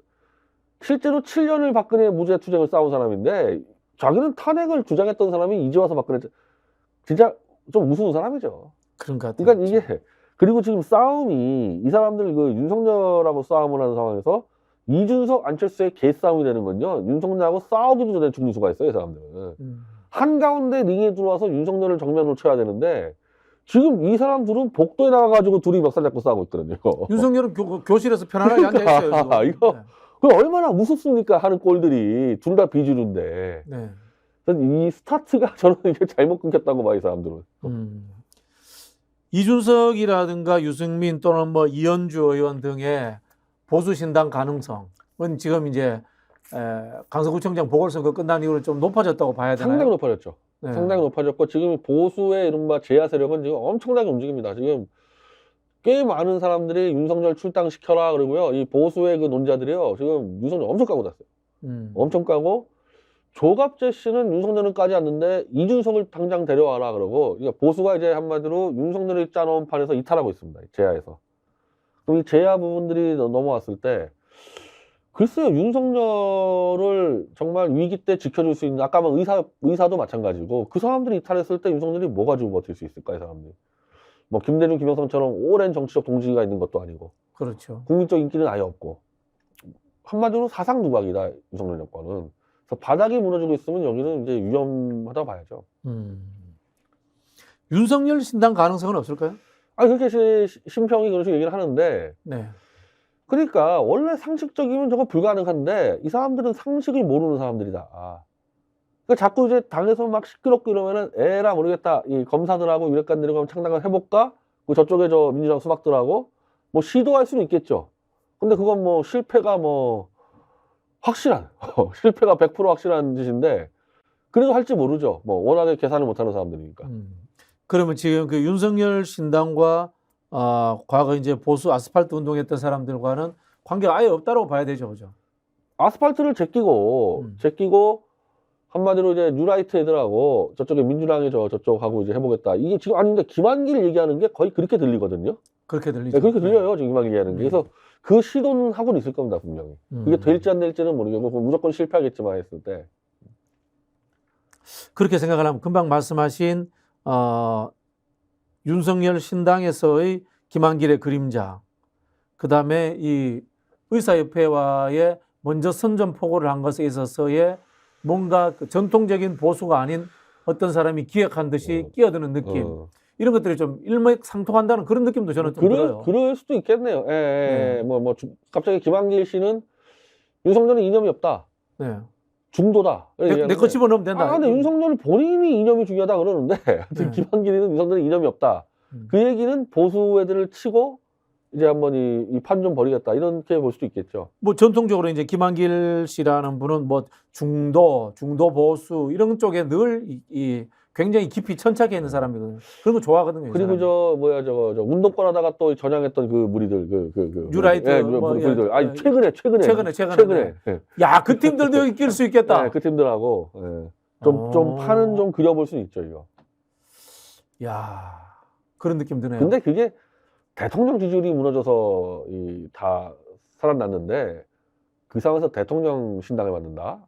실제로 7년을 박근혜 무죄 투쟁을 싸운 사람인데 자기는 탄핵을 주장했던 사람이 이제 와서 박근혜 진짜 좀 우스운 사람이죠. 그런 것 같아요. 그러니까 이게 그리고 지금 싸움이 이 사람들 그 윤석열하고 싸움을 하는 상황에서 이준석 안철수의 개싸움이 되는 건요. 윤석열하고 싸우기도 전에 죽는 수가 있어요, 이 사람들은. 한가운데 링에 들어와서 윤석열을 정면으로 쳐야 되는데 지금 이 사람들은 복도에 나가가지고 둘이 멱살 잡고 싸우고 있거든요. 윤석열은 교실에서 편안하게 앉아 있어요. 이거 그 얼마나 우습습니까 하는 꼴들이 둘 다 비주류인데. 네. 이 스타트가 저는 이게 잘못 끊겼다고 봐, 이 사람들은. 이준석이라든가 유승민 또는 뭐 이현주 의원 등의 보수신당 가능성은 지금 이제 강서구청장 보궐선거 끝난 이후로 좀 높아졌다고 봐야 되나요? 상당히 높아졌죠. 네. 상당히 높아졌고 지금 보수의 이른바 제야 세력은 지금 엄청나게 움직입니다. 지금 꽤 많은 사람들이 윤석열 출당시켜라 그러고요. 이 보수의 그 논자들이요. 지금 윤석열 엄청 까고 났어요. 엄청 까고 조갑재 씨는 윤석열은 까지 않는데 이준석을 당장 데려와라 그러고 그러니까 보수가 이제 한마디로 윤석열이 짜놓은 판에서 이탈하고 있습니다. 제야에서. 그럼 이 제야 부분들이 넘어왔을 때 글쎄요. 윤석열을 정말 위기 때 지켜줄 수 있는 아까 뭐 의사도 마찬가지고 그 사람들이 이탈했을 때 윤석열이 뭐 가지고 버틸 수 있을까 이 사람들이. 뭐 김대중, 김영삼처럼 오랜 정치적 동지가 있는 것도 아니고 그렇죠. 국민적 인기는 아예 없고 한마디로 사상 누각이다 윤석열 정권은. 그래서 바닥이 무너지고 있으면 여기는 이제 위험하다고 봐야죠. 윤석열 신당 가능성은 없을까요? 아 그렇게 심평이 그런 식으로 얘기를 하는데 네. 그러니까 원래 상식적이면 저거 불가능한데 이 사람들은 상식을 모르는 사람들이다. 그러니까 자꾸 이제 당에서 막 시끄럽고 이러면은 에라 모르겠다. 이 검사들하고 유력관들하고 한번 창당을 해볼까? 그 저쪽에 저 민주당 수박들하고 뭐 시도할 수는 있겠죠. 근데 그건 뭐 실패가 뭐 확실한 실패가 100% 확실한 짓인데 그래도 할지 모르죠. 뭐 워낙에 계산을 못하는 사람들이니까. 그러면 지금 그 윤석열 신당과 과거 이제 보수 아스팔트 운동했던 사람들과는 관계가 아예 없다고 봐야 되죠, 그죠? 아스팔트를 제끼고 한마디로 이제 뉴라이트 애들하고 저쪽에 민주당이 저쪽하고 이제 해보겠다. 이게 지금 아닌데 김한길 얘기하는 게 거의 그렇게 들리거든요. 그렇게 들리죠. 네, 그렇게 들려요, 지금 김한길 얘기하는 게. 그래서 그 시도는 하고는 있을 겁니다, 분명히. 그게 될지 안 될지는 모르겠고 무조건 실패하겠지만 했을 때. 그렇게 생각을 하면 금방 말씀하신 윤석열 신당에서의 김한길의 그림자, 그 다음에 이 의사협회와의 먼저 선전포고를 한 것에 있어서의 뭔가 그 전통적인 보수가 아닌 어떤 사람이 기획한 듯이 끼어드는 느낌, 이런 것들이 좀 일맥상통한다는 그런 느낌도 저는 좀 들어요. 그럴 수도 있겠네요. 예. 갑자기 김한길 씨는 윤석열은 이념이 없다. 네. 중도다. 내 거 집어넣으면 된다. 근데 윤석열 본인이 이념이 중요하다 그러는데 김한길이는 윤석열은 이념이 없다. 그 얘기는 보수 애들을 치고 이제 한번 이 판 좀 벌이겠다 이렇게 볼 수도 있겠죠. 뭐 전통적으로 이제 김한길 씨라는 분은 뭐 중도 보수 이런 쪽에 늘 굉장히 깊이 천착해 있는 사람이거든요. 그런 거 좋아하거든요. 그리고 저 운동권 하다가 또 전향했던 그 무리들 뉴라이트 무리들. 아니 최근에. 네. 야, 그 팀들도 여기 낄 수 있겠다. 네, 그 팀들하고 좀 판은 좀 그려볼 수는 있죠, 이거. 야, 그런 느낌 드네요. 근데 그게 대통령 지지율이 무너져서 다 살아났는데 그 상황에서 대통령 신당을 만든다?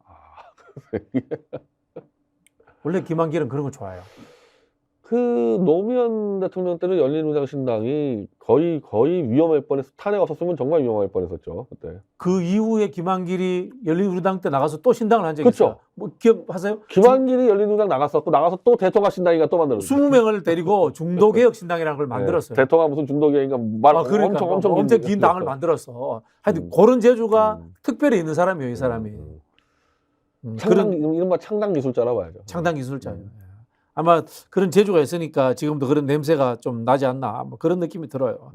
원래 김한길은 그런 거 좋아해요. 그 노무현 대통령 때는 열린우리당 신당이 거의 위험할 뻔해서 탄핵 없었으면 정말 위험할 뻔했었죠 그때. 그 이후에 김한길이 열린우리당 때 나가서 또 신당을 한 적이 있어요. 뭐 기억하세요? 김한길이 열린우리당 나가서 또 대통합 신당이가 또 만들었어요. 20명을 데리고 중도개혁 신당이라는 걸 만들었어요. 대통합 무슨 중도개혁인가 그러니까 엄청 긴 당을 만들었어. 하여튼 그런 재주가 특별히 있는 사람이에요, 이 사람이. 이른바 창당 기술자라고 봐야죠. 창당 기술자예요. 아마 그런 재주가 있으니까 지금도 그런 냄새가 좀 나지 않나, 뭐 그런 느낌이 들어요.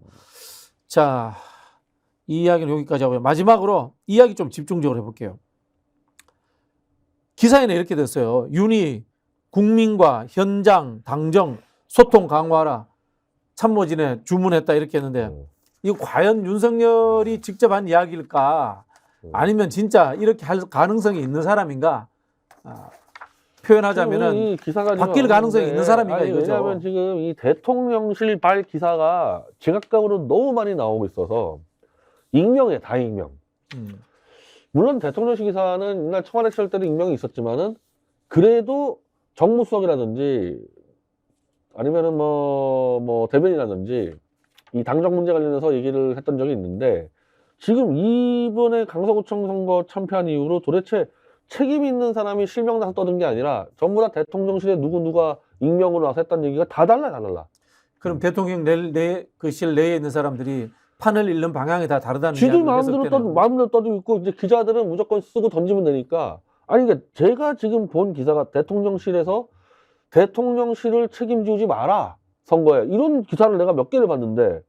자, 이 이야기는 여기까지 하고요. 마지막으로 이야기 좀 집중적으로 해볼게요. 기사에는 이렇게 됐어요. 윤이 국민과 현장, 당정 소통 강화하라 참모진에 주문했다 이렇게 했는데 이거 과연 윤석열이 직접 한 이야기일까? 아니면 진짜 이렇게 할 가능성이 있는 사람인가? 표현하자면은 이 기사가 바뀔 가능성이 있는 사람인가 이거죠. 왜냐하면 지금 이 대통령실 발 기사가 제각각으로 너무 많이 나오고 있어서 익명이에요, 다 익명. 물론 대통령실 기사는 옛날 청와대 시절 때도 익명이 있었지만은 그래도 정무수석이라든지 아니면은 뭐 대변이라든지 이 당정 문제 관련해서 얘기를 했던 적이 있는데 지금 이번에 강서구청 선거 참패한 이후로 도대체 책임 있는 사람이 실명 나서 떠든 게 아니라 전부 다 대통령실에 누가 익명으로 나서 했다는 얘기가 다 달라. 그럼 대통령 실 내에 있는 사람들이 판을 잃는 방향이 다 다르다는 지들 마음대로 떠들고 있고 이제 기자들은 무조건 쓰고 던지면 되니까. 아니 그러니까 제가 지금 본 기사가 대통령실에서 대통령실을 책임지우지 마라 선거에 이런 기사를 내가 몇 개를 봤는데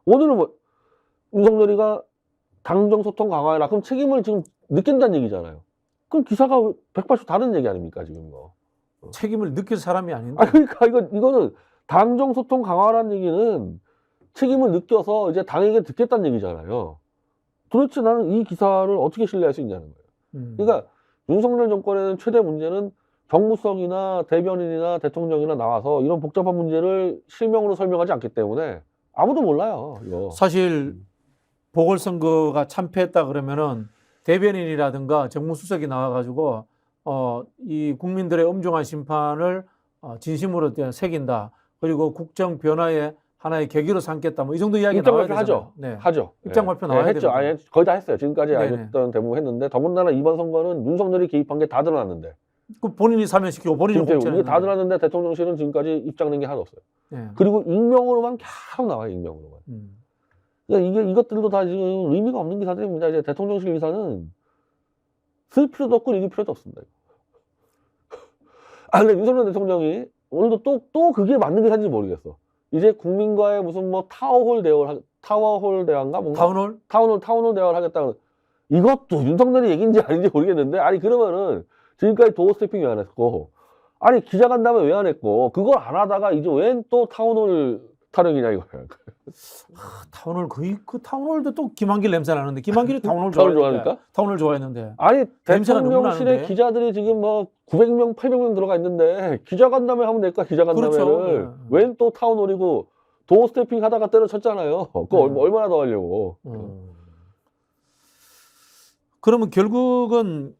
오늘은 뭐 윤석열이가 당정 소통 강화해라 그럼 책임을 지금 느낀다는 얘기잖아요. 그럼 기사가 180도 다른 얘기 아닙니까 지금 이거. 책임을 느낄 사람이 아닌데. 아, 그러니까 이거는 당정 소통 강화라는 얘기는 책임을 느껴서 이제 당에게 듣겠다는 얘기잖아요. 도대체 나는 이 기사를 어떻게 신뢰할 수 있냐는 거예요. 그러니까 윤석열 정권에는 최대 문제는 정무성이나 대변인이나 대통령이나 나와서 이런 복잡한 문제를 실명으로 설명하지 않기 때문에 아무도 몰라요. 이거. 사실 보궐선거가 참패했다 그러면은 대변인이라든가 정무수석이 나와가지고 이 국민들의 엄중한 심판을 진심으로 새긴다. 그리고 국정 변화의 하나의 계기로 삼겠다. 뭐 이 정도 이야기 나와야 되잖아요. 하죠. 네. 하죠. 입장 발표 나와야 했죠. 되거든요. 아예 거의 다 했어요. 지금까지 네네. 알겠던 대부분 했는데 더군다나 이번 선거는 윤석열이 개입한 게 다 드러났는데. 그 본인이 사면시키고 본인이 이게 공천했는데. 다 드러났는데 대통령실은 지금까지 입장 낸 게 하나도 없어요. 네. 그리고 익명으로만 계속 나와요. 익명으로만. 그러니까 이것들도 다 지금 의미가 없는 기사들입니다. 이제 대통령실 기사는 쓸 필요도 없고 읽을 필요도 없습니다. 근데 윤석열 대통령이 오늘도 또 그게 맞는 기사인지 모르겠어. 이제 국민과의 무슨 뭐 타워홀 대화인가 뭔가? 타운홀 대화를 하겠다는. 이것도 윤석열의 얘기인지 아닌지 모르겠는데, 아니 그러면은 지금까지 도어 스태핑 왜 안 했고, 아니 기자간담회 왜 안 했고, 그걸 안 하다가 이제 웬 또 타운홀 타령이냐 이거야. 타운홀 그 타운홀도 또 김한길 냄새 나는데 김한길이 타운홀 좋아하니까? 타운홀 좋아했는데. 아니 냄새가 너무 대통령실에 나는데? 기자들이 지금 뭐 900명, 800명 들어가 있는데 기자간담회 하면 될까 기자간담회를 그렇죠. 웬 또 타운홀이고 도어 스태핑 하다가 때려쳤잖아요. 그거 네. 얼마나 더 하려고. 그러면 결국은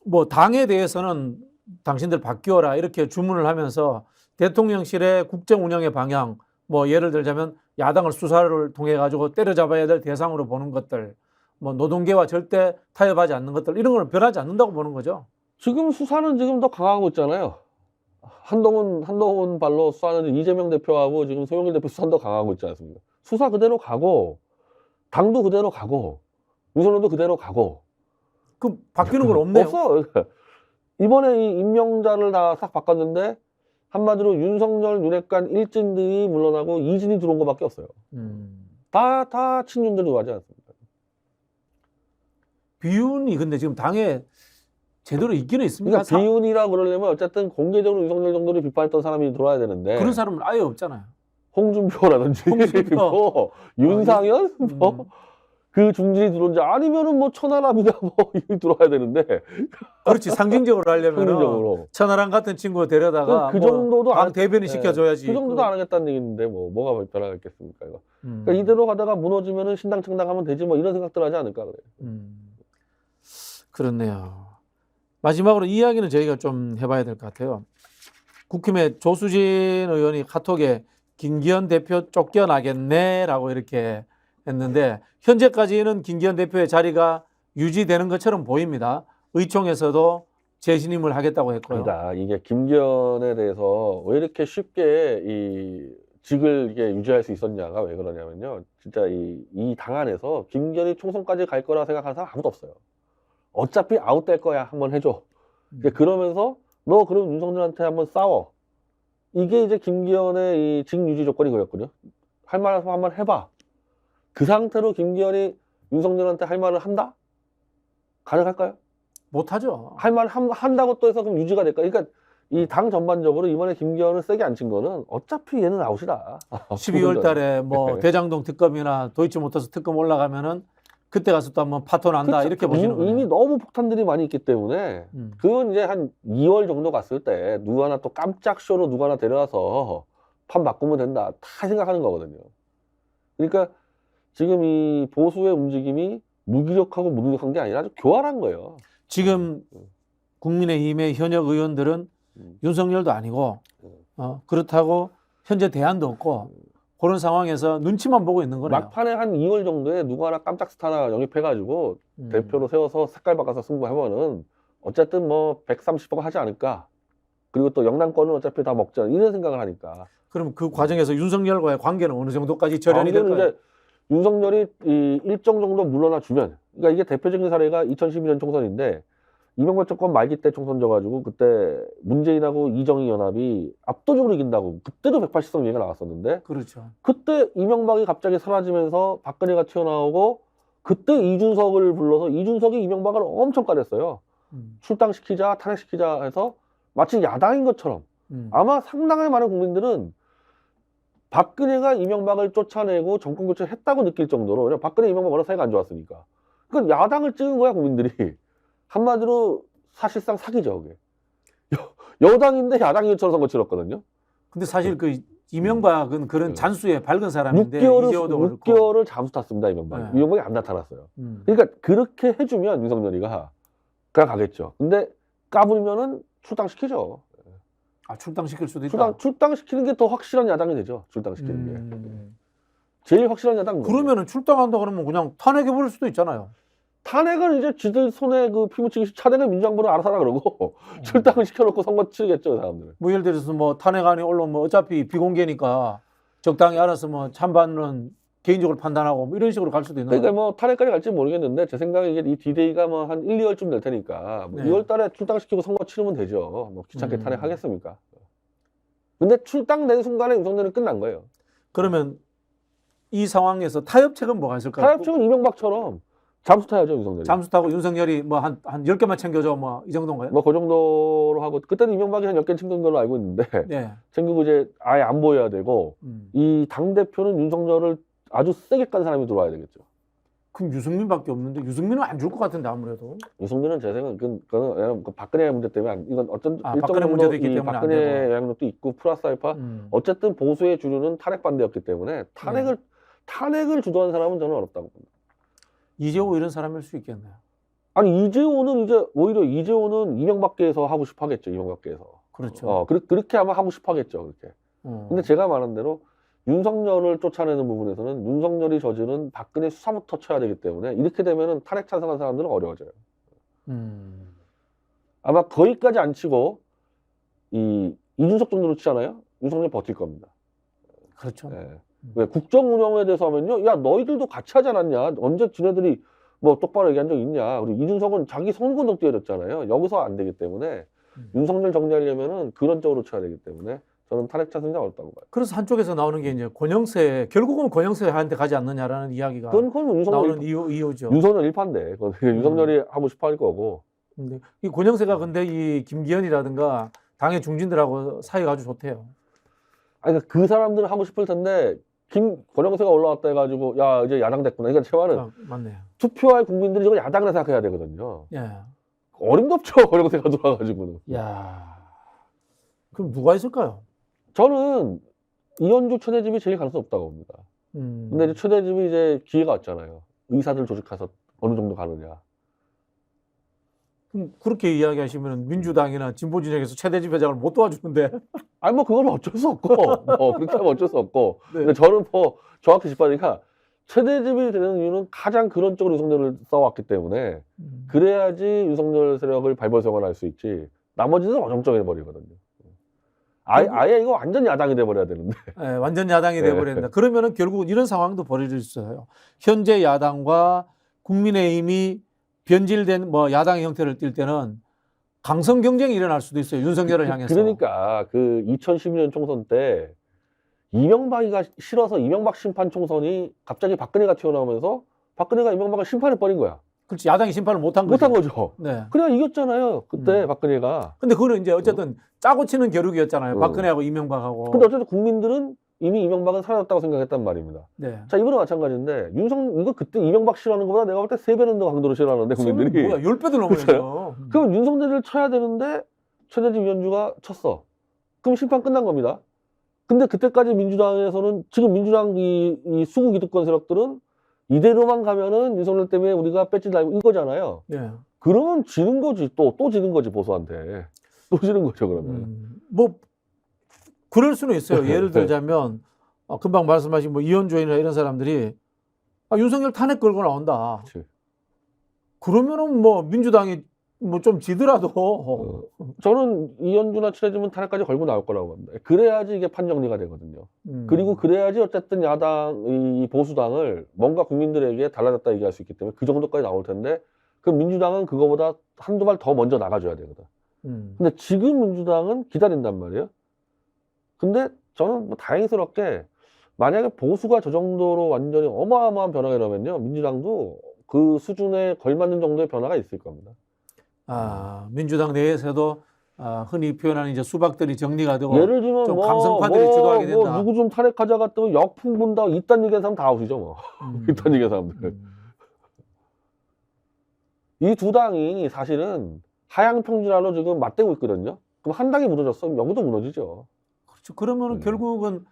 뭐 당에 대해서는 당신들 바뀌어라 이렇게 주문을 하면서 대통령실의 국정 운영의 방향, 뭐 예를 들자면 야당을 수사를 통해 가지고 때려잡아야 될 대상으로 보는 것들, 뭐 노동계와 절대 타협하지 않는 것들 이런 걸 변하지 않는다고 보는 거죠. 지금 수사는 지금 더 강화하고 있잖아요. 한동훈 발로 수사는 이재명 대표하고 지금 소영일 대표 수사는 더 강화하고 있지 않습니까? 수사 그대로 가고 당도 그대로 가고 윤석열도 그대로 가고. 그 바뀌는 건 없네요. 없어. 이번에 이 임명자를 다 싹 바꿨는데 한마디로 윤석열 윤핵관 1진들이 물러나고 2진이 들어온 것밖에 없어요. 다 친윤들이 하지 않습니까? 비윤이 근데 지금 당에 제대로 있기는 있습니까? 그러니까 비윤이라 그러려면 어쨌든 공개적으로 윤석열 정도를 비판했던 사람이 들어와야 되는데 그런 사람은 아예 없잖아요. 홍준표라든지 뭐 윤상현 뭐 그 중진이 들어온지 아니면은 뭐 천하람이나 뭐 이렇게 들어와야 되는데. 그렇지. 상징적으로 하려면 상징적으로. 천하람 같은 친구 데려다가 그 정도도 당 대변인 시켜줘야지. 그 정도도 안 하겠다는 얘기인데 뭐가 변화가 있겠습니까 이거. 그러니까 이대로 가다가 무너지면은 신당 창당하면 되지 뭐 이런 생각들 하지 않을까 그래. 그렇네요. 마지막으로 이 이야기는 저희가 좀 해봐야 될 것 같아요. 국힘의 조수진 의원이 카톡에 김기현 대표 쫓겨나겠네라고 이렇게 했는데 현재까지는 김기현 대표의 자리가 유지되는 것처럼 보입니다. 의총에서도 재신임을 하겠다고 했고요. 그러니까 이게 김기현에 대해서 왜 이렇게 쉽게 이 직을 이게 유지할 수 있었냐가 왜 그러냐면요. 진짜 이 당 안에서 김기현이 총선까지 갈 거라 생각하는 사람 아무도 없어요. 어차피 아웃될 거야 한번 해줘. 그러면서 너 그럼 윤석열한테 한번 싸워. 이게 이제 김기현의 이 직 유지 조건이 그랬거든요. 할 말을 한번 해봐. 그 상태로 김기현이 윤석열한테 할 말을 한다? 가능할까요? 못하죠. 할 말 한다고 또 해서 그럼 유지가 될까? 그러니까 이 당 전반적으로 이번에 김기현을 세게 안 친 거는 어차피 얘는 아웃이다. 12월 달에 뭐 대장동 특검이나 도이치모터스 특검 올라가면은 그때 가서 또 한번 파토 난다 그쵸? 이렇게 보시는 거예요. 이미 너무 폭탄들이 많이 있기 때문에 그건 이제 한 2월 정도 갔을 때 누구 하나 또 깜짝 쇼로 누구 하나 데려와서 판 바꾸면 된다 다 생각하는 거거든요. 그러니까 지금 이 보수의 움직임이 무기력하고 무능력한 게 아니라 아주 교활한 거예요. 지금 국민의힘의 현역 의원들은 윤석열도 아니고 그렇다고 현재 대안도 없고 그런 상황에서 눈치만 보고 있는 거네요. 막판에 한 2월 정도에 누구 하나 깜짝 스타 하나 영입해가지고 대표로 세워서 색깔 바꿔서 승부해보면은 어쨌든 뭐 130억 하지 않을까. 그리고 또 영남권은 어차피 다 먹자 이런 생각을 하니까. 그럼 그 과정에서 윤석열과의 관계는 어느 정도까지 절연이 될까요? 이제 윤석열이 이 일정 정도 물러나 주면, 그러니까 이게 대표적인 사례가 2012년 총선인데 이명박 정권 말기 때 총선 져가지고 그때 문재인하고 이정희 연합이 압도적으로 이긴다고 그때도 180석 얘기가 나왔었는데, 그렇죠. 그때 이명박이 갑자기 사라지면서 박근혜가 튀어나오고 그때 이준석을 불러서 이준석이 이명박을 엄청 까댔어요. 출당시키자 탄핵시키자 해서 마치 야당인 것처럼 아마 상당히 많은 국민들은 박근혜가 이명박을 쫓아내고 정권 교체를 했다고 느낄 정도로, 왜냐면 박근혜 이명박 워낙 사이가 안 좋았으니까. 그건 야당을 찍은 거야 국민들이. 한마디로 사실상 사기죠 그게. 여당인데 야당이 처럼 선거 치렀거든요. 근데 사실 그 이명박은 그런 잔수에 밝은 사람인데 6개월을 잠수 탔습니다 이명박이. 네. 이명박이 안 나타났어요. 그러니까 그렇게 해주면 윤석열이가 그냥 가겠죠. 근데 까불면은 출당시키죠. 아, 출당시킬 수도 있다. 출당시키는 게 더 확실한 야당이 되죠. 출당시키는 게. 제일 확실한 야당은 그러면은 출당한다 그러면 그냥 탄핵해버릴 수도 있잖아요. 탄핵은 이제 지들 손에 그 피 묻히기 차대는 민주정부는 알아서 하라 그러고 출당을 시켜놓고 선거 치르겠죠 그 사람들은. 뭐 예를 들어서 뭐 탄핵안이 올라오면 어차피 비공개니까 적당히 알아서 뭐 찬반은 개인적으로 판단하고 뭐 이런 식으로 갈 수도 있는 그러니까 거예요. 뭐 탄핵까지 갈지 모르겠는데 제 생각에 이게 이 디데이가 뭐 한 1, 2월쯤 될 테니까 뭐 네. 2월 달에 출당시키고 선거 치르면 되죠. 뭐 귀찮게 탄핵하겠습니까? 근데 출당된 순간에 윤석열은 끝난 거예요. 그러면 이 상황에서 타협책은 뭐가 있을까요? 타협책은 이명박처럼 잠수 타야죠 윤석열이. 잠수 타고 윤석열이 뭐 한 10개만 챙겨줘 뭐 이 정도인가요? 뭐 그 정도로 하고 그때는 이명박이 한 10개 챙긴 걸로 알고 있는데 네. 챙기고 이제 아예 안 보여야 되고 이 당대표는 윤석열을 아주 세게 깐 사람이 들어와야 되겠죠. 그럼 유승민밖에 없는데 유승민은 안 줄 것 같은데 아무래도. 유승민은 제 생각은 그거는 박근혜 문제 때문에 이건 어떤 일정 박근혜 정도 문제도 있기 이 때문에 안 박근혜 되고. 영향력도 있고 플러스 알파 어쨌든 보수의 주류는 탄핵 반대였기 때문에 탄핵을 주도한 사람은 저는 어렵다고 봅니다. 이재호 이런 사람일 수 있겠네요. 아니 이재호는 이제 오히려 이재호는 이명박계에서 하고 싶어 하겠죠. 이명박계에서. 그렇죠. 그렇게 아마 하고 싶어 하겠죠. 그렇게. 근데 제가 말한 대로 윤석열을 쫓아내는 부분에서는 윤석열이 저지른 박근혜 수사부터 쳐야 되기 때문에 이렇게 되면은 탄핵 찬성한 사람들은 어려워져요. 아마 거기까지 안 치고 이준석 정도로 치잖아요. 윤석열 버틸 겁니다. 그렇죠. 네. 왜 국정 운영에 대해서 하면요, 야 너희들도 같이 하지 않았냐? 언제 지네들이 뭐 똑바로 얘기한 적 있냐? 그리고 이준석은 자기 선거도 뛰어졌잖아요. 여기서 안 되기 때문에 윤석열 정리하려면은 그런 쪽으로 쳐야 되기 때문에 저는 탄핵 찬성이 어렵다고 봐요. 그래서 한쪽에서 나오는 게 이제 권영세, 결국은 권영세한테 가지 않느냐라는 이야기가 그건 나오는 이유죠. 윤석열 일파인데 윤석열이 하고 싶어 할 거고. 근데 이 권영세가 근데 이 김기현이라든가 당의 중진들하고 사이가 아주 좋대요. 아니 그러니까 그 사람들은 하고 싶을 텐데 권영세가 올라왔다 해가지고 야 이제 야당 됐구나. 그러니까 제 말은 맞네요. 투표할 국민들이 이걸 야당이라 생각해야 되거든요. 예. 어림도 없죠. 권영세가 돌아가지고는. 야. 그럼 누가 있을까요? 저는 이현주 최대집이 제일 가능성 없다고 봅니다. 근데 이제 최대집이 이제 기회가 왔잖아요. 의사들 조직해서 어느 정도 가느냐. 그럼 그렇게 이야기하시면 민주당이나 진보 진영에서 최대집 회장을 못 도와주는데. 아니 뭐 그건 어쩔 수 없고 그렇게 하면 어쩔 수 없고. 네. 근데 저는 뭐 정확히 짚으니까 최대집이 되는 이유는 가장 그런 쪽으로 윤석열을 써왔기 때문에 그래야지 윤석열 세력을 발벌성을 할 수 있지. 나머지는 어정쩡해 버리거든요. 아예 이거 완전 야당이 돼버려야 되는데. 네, 완전 야당이 돼버린다. 그러면은 결국 이런 상황도 벌어질 수 있어요. 현재 야당과 국민의힘이 변질된 뭐 야당의 형태를 띌 때는 강성 경쟁이 일어날 수도 있어요. 윤석열을 향해서. 그러니까 그 2012년 총선 때 이명박이가 싫어서 이명박 심판 총선이 갑자기 박근혜가 튀어나오면서 박근혜가 이명박을 심판해 버린 거야. 그렇지. 야당이 심판을 못한 거죠. 못한 거죠. 네. 그래야 이겼잖아요. 그때 박근혜가. 근데 그거는 이제 어쨌든 짜고 치는 겨루기였잖아요. 박근혜하고 이명박하고. 근데 어쨌든 국민들은 이미 이명박은 사라졌다고 생각했단 말입니다. 네. 자, 이번에 마찬가지인데 이거 그때 이명박 싫어하는 것보다 내가 볼 때 3배는 더 강도로 싫어하는데 국민들이. 뭐야, 10배도 넘어요. 그럼 윤석열을 쳐야 되는데 최대집 위원주가 쳤어. 그럼 심판 끝난 겁니다. 근데 그때까지 민주당에서는 지금 민주당 이 수구 기득권 세력들은 이대로만 가면은 윤석열 때문에 우리가 배지 달고 이거잖아요. 네. 그러면 지는 거지. 또 지는 거지 보수한테. 또 지는 거죠 그러면. 뭐 그럴 수는 있어요. 예를 들자면 금방 말씀하신 뭐 이현주이나 이런 사람들이 윤석열 탄핵 걸고 나온다. 그치. 그러면은 뭐 민주당이 뭐 좀 지더라도 저는 이현주나 최대집은 탄핵까지 걸고 나올 거라고 봅니다. 그래야지 이게 판정리가 되거든요. 그리고 그래야지 어쨌든 야당 이 보수당을 뭔가 국민들에게 달라졌다 얘기할 수 있기 때문에 그 정도까지 나올 텐데 그럼 민주당은 그거보다 한두 발 더 먼저 나가줘야 되거든. 근데 지금 민주당은 기다린단 말이에요. 근데 저는 뭐 다행스럽게 만약에 보수가 저 정도로 완전히 어마어마한 변화가 일어나면요 민주당도 그 수준에 걸맞는 정도의 변화가 있을 겁니다. 민주당 내에서도 흔히 표현하는 이제 수박들이 정리가 되고 예를 들면 좀 강성파들이 주도하게 된다. 누구 좀 탈핵하자가 또 역풍 분다 이딴 얘기하는 사람 다 아웃이죠 뭐. 이딴 얘기하는 사람들. 이 두 당이 사실은 하향 평준화로 지금 맞대고 있거든요. 그럼 한 당이 무너졌으면 여기도 무너지죠. 그렇죠. 그러면은 결국은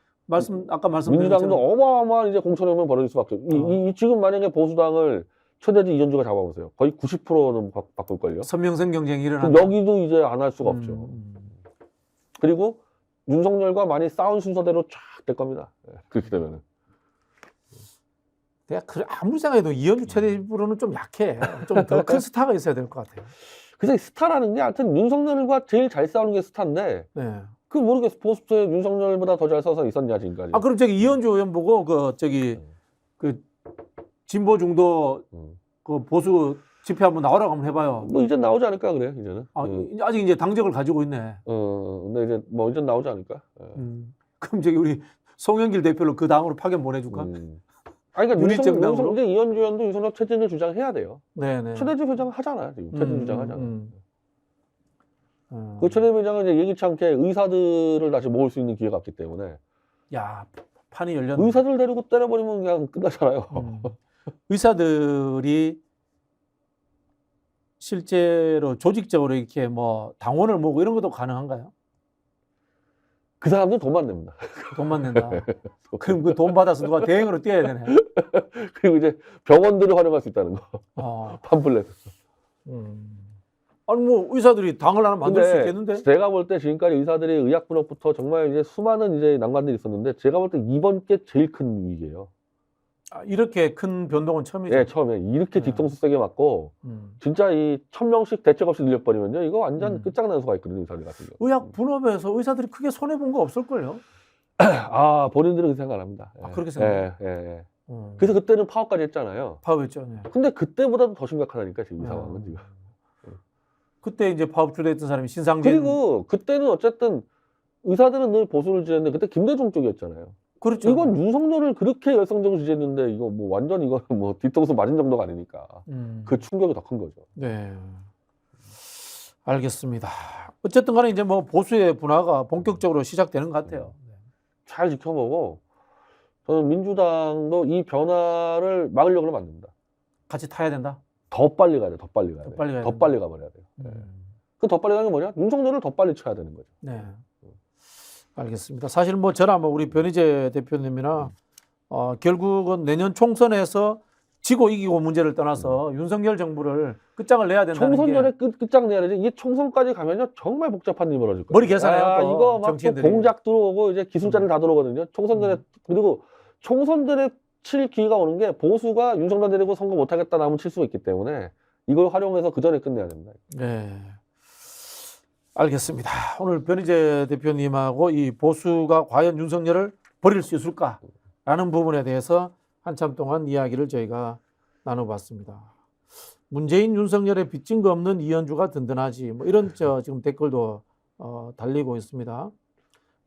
아까 말씀드린 민주당도 것처럼 어마어마한 이제 공천혁명 벌어질 수밖에. 지금 만약에 보수당을 최대지 이현주가 잡아보세요. 거의 90%는 바꿀걸요. 선명성 경쟁이 그럼 일어난다. 여기도 이제 안 할 수가 없죠. 그리고 윤석열과 많이 싸운 순서대로 쫙 될 겁니다. 그렇게 되면은. 내가 아무리 생각해도 이현주 최대집으로는 좀 약해. 좀 더 큰 스타가 있어야 될 것 같아요. 그래서 스타라는 게 하여튼 윤석열과 제일 잘 싸우는 게 스타인데 네. 그 모르겠어. 보수에 윤석열보다 더 잘 싸워서 있었냐 지금까지. 그럼 저기 이현주 의원 보고 그 진보 중도 그 보수 집회 한번 나오라고 한번 해봐요. 뭐 이제 나오지 않을까 그래 이제는. 아직 이제 당적을 가지고 있네. 근데 이제 뭐 이제 나오지 않을까. 그럼 저기 우리 송영길 대표를 그 당으로 파견 보내줄까? 아니 그러니까 윤석열 이현주 의원도 윤석열 체제를 주장해야 돼요. 네네. 최대집 회장 하잖아 지금. 체제 주장하잖아. 그 최대집 회장은 이제 예기치 않게 의사들을 다시 모을 수 있는 기회가 없기 때문에. 야 판이 열렸네. 의사들 데리고 때려버리면 그냥 끝나잖아요. 의사들이 실제로 조직적으로 이렇게 뭐 당원을 모으고 이런 것도 가능한가요? 그 사람들 돈만 냅니다. 돈만 낸다. 그럼 그 돈 받아서 누가 대행으로 뛰어야 되네. 그리고 이제 병원들을 활용할 수 있다는 거. 팜플렛. 아니 뭐 의사들이 당을 하나 만들 수 있겠는데? 제가 볼 때 지금까지 의사들이 의학분업부터 정말 이제 수많은 이제 난관들이 있었는데 제가 볼 때 이번 게 제일 큰 위기예요. 이렇게 큰 변동은 처음이죠. 네, 처음에 이렇게 뒤통수 세게 맞고 진짜 이 1000명씩 대책 없이 늘려버리면요 이거 완전 끝장나는 수가 있거든요 의사들 같은 경우. 의학 분업에서 의사들이 크게 손해 본 거 없을걸요? 본인들은 그 생각 안 합니다. 그렇게 생각해요? 예. 그래서 그때는 파업까지 했잖아요. 파업했죠. 네. 근데 그때보다도 더 심각하다니까 지금 이 상황은 지금. 그때 이제 파업 주도했던 사람이 신상진. 그리고 그때는 어쨌든 의사들은 늘 보수를 지냈는데 그때 김대중 쪽이었잖아요. 그렇죠. 이건 윤석열을 그렇게 열성적으로 지지했는데 이거 뭐 완전 이거 뭐 뒤통수 맞은 정도가 아니니까 그 충격이 더 큰 거죠. 네. 알겠습니다. 어쨌든 간에 이제 뭐 보수의 분화가 본격적으로 시작되는 것 같아요. 잘 지켜보고 저는 민주당도 이 변화를 막으려고 하면 안 됩니다. 같이 타야 된다. 더 빨리 가야 돼. 더 빨리 가야 돼. 더 된다. 빨리 가버려야 돼요. 그 더 빨리 가는 게 뭐냐? 윤석열을 더 빨리 쳐야 되는 거죠. 네. 알겠습니다. 사실 뭐 저나 뭐 우리 변희재 대표님이나 결국은 내년 총선에서 지고 이기고 문제를 떠나서 윤석열 정부를 끝장을 내야 된다는 총선 전에 끝장 내야 되지. 이게 총선까지 가면요 정말 복잡한 일이 벌어질 거예요. 머리 계산해요. 이거 막 또 공작 들어오고 이제 기술자들 다 들어오거든요. 총선 전에 그리고 총선들에 칠 기회가 오는 게 보수가 윤석열 데리고 선거 못하겠다 나면 칠 수가 있기 때문에 이걸 활용해서 그 전에 끝내야 됩니다. 네. 알겠습니다. 오늘 변희재 대표님하고 이 보수가 과연 윤석열을 버릴 수 있을까라는 부분에 대해서 한참 동안 이야기를 저희가 나눠봤습니다. 문재인 윤석열의 빚진 거 없는 이현주가 든든하지 뭐 이런 지금 댓글도 달리고 있습니다.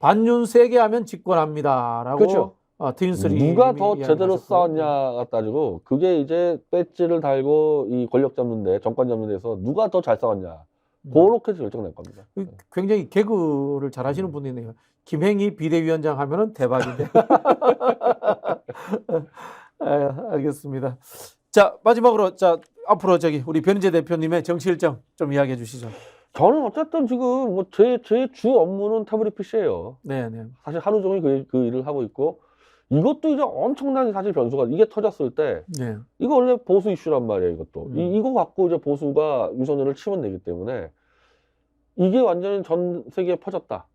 반윤 세게 하면 집권합니다라고. 그렇죠. 트윈스리 누가 더 제대로 싸웠냐 따지고 그게 이제 배지를 달고 이 권력 잡는데 정권 잡는 데서 누가 더 잘 싸웠냐 그렇게 결정날 겁니다. 굉장히 개그를 잘하시는 분이네요. 김행희 비대위원장 하면은 대박인데. 알겠습니다. 자 마지막으로 앞으로 우리 변희재 대표님의 정치 일정 좀 이야기해 주시죠. 저는 어쨌든 지금 뭐 제 주 업무는 태블릿 PC예요. 네네. 사실 하루 종일 그 일을 하고 있고 이것도 이제 엄청난 사실 변수가 이게 터졌을 때 네. 이거 원래 보수 이슈란 말이에요. 이것도 이거 갖고 이제 보수가 윤석열을 치면 되기 때문에 이게 완전히 전 세계에 퍼졌다.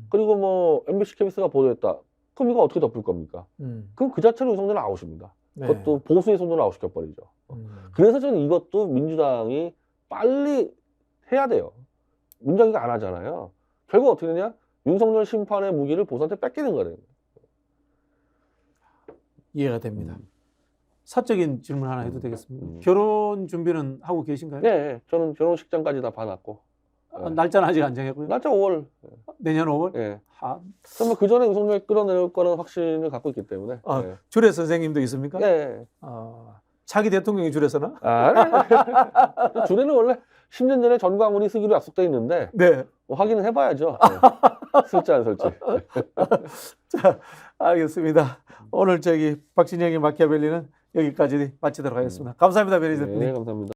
그리고 뭐 MBC KBS가 보도했다. 그럼 이거 어떻게 덮을 겁니까? 그럼 그 자체로 윤석열은 아웃입니다. 네. 그것도 보수의 손으로 아웃시켜버리죠. 그래서 저는 이것도 민주당이 빨리 해야 돼요. 민주당이 안 하잖아요. 결국 어떻게 되냐? 윤석열 심판의 무기를 보수한테 뺏기는 거예요. 이해가 됩니다. 사적인 질문 하나 해도 되겠습니까? 결혼 준비는 하고 계신가요? 네, 저는 결혼식장까지 다 봐놨고. 날짜는 아직 안 정했고요. 날짜 5월. 내년 5월? 네. 그러면 그 전에 윤석열 끌어내릴 거는 확신을 갖고 있기 때문에. 네. 주례 선생님도 있습니까? 네. 차기 대통령이 주례서나? 주례는 원래 10년 전에 전광훈이 쓰기로 약속돼 있는데 네. 확인을 해봐야죠. 네. 쓸지 안 쓸지. 자, 알겠습니다. 오늘 박진영의 마키아벨리는 여기까지 마치도록 하겠습니다. 감사합니다, 변희재 대표님. 네, 감사합니다.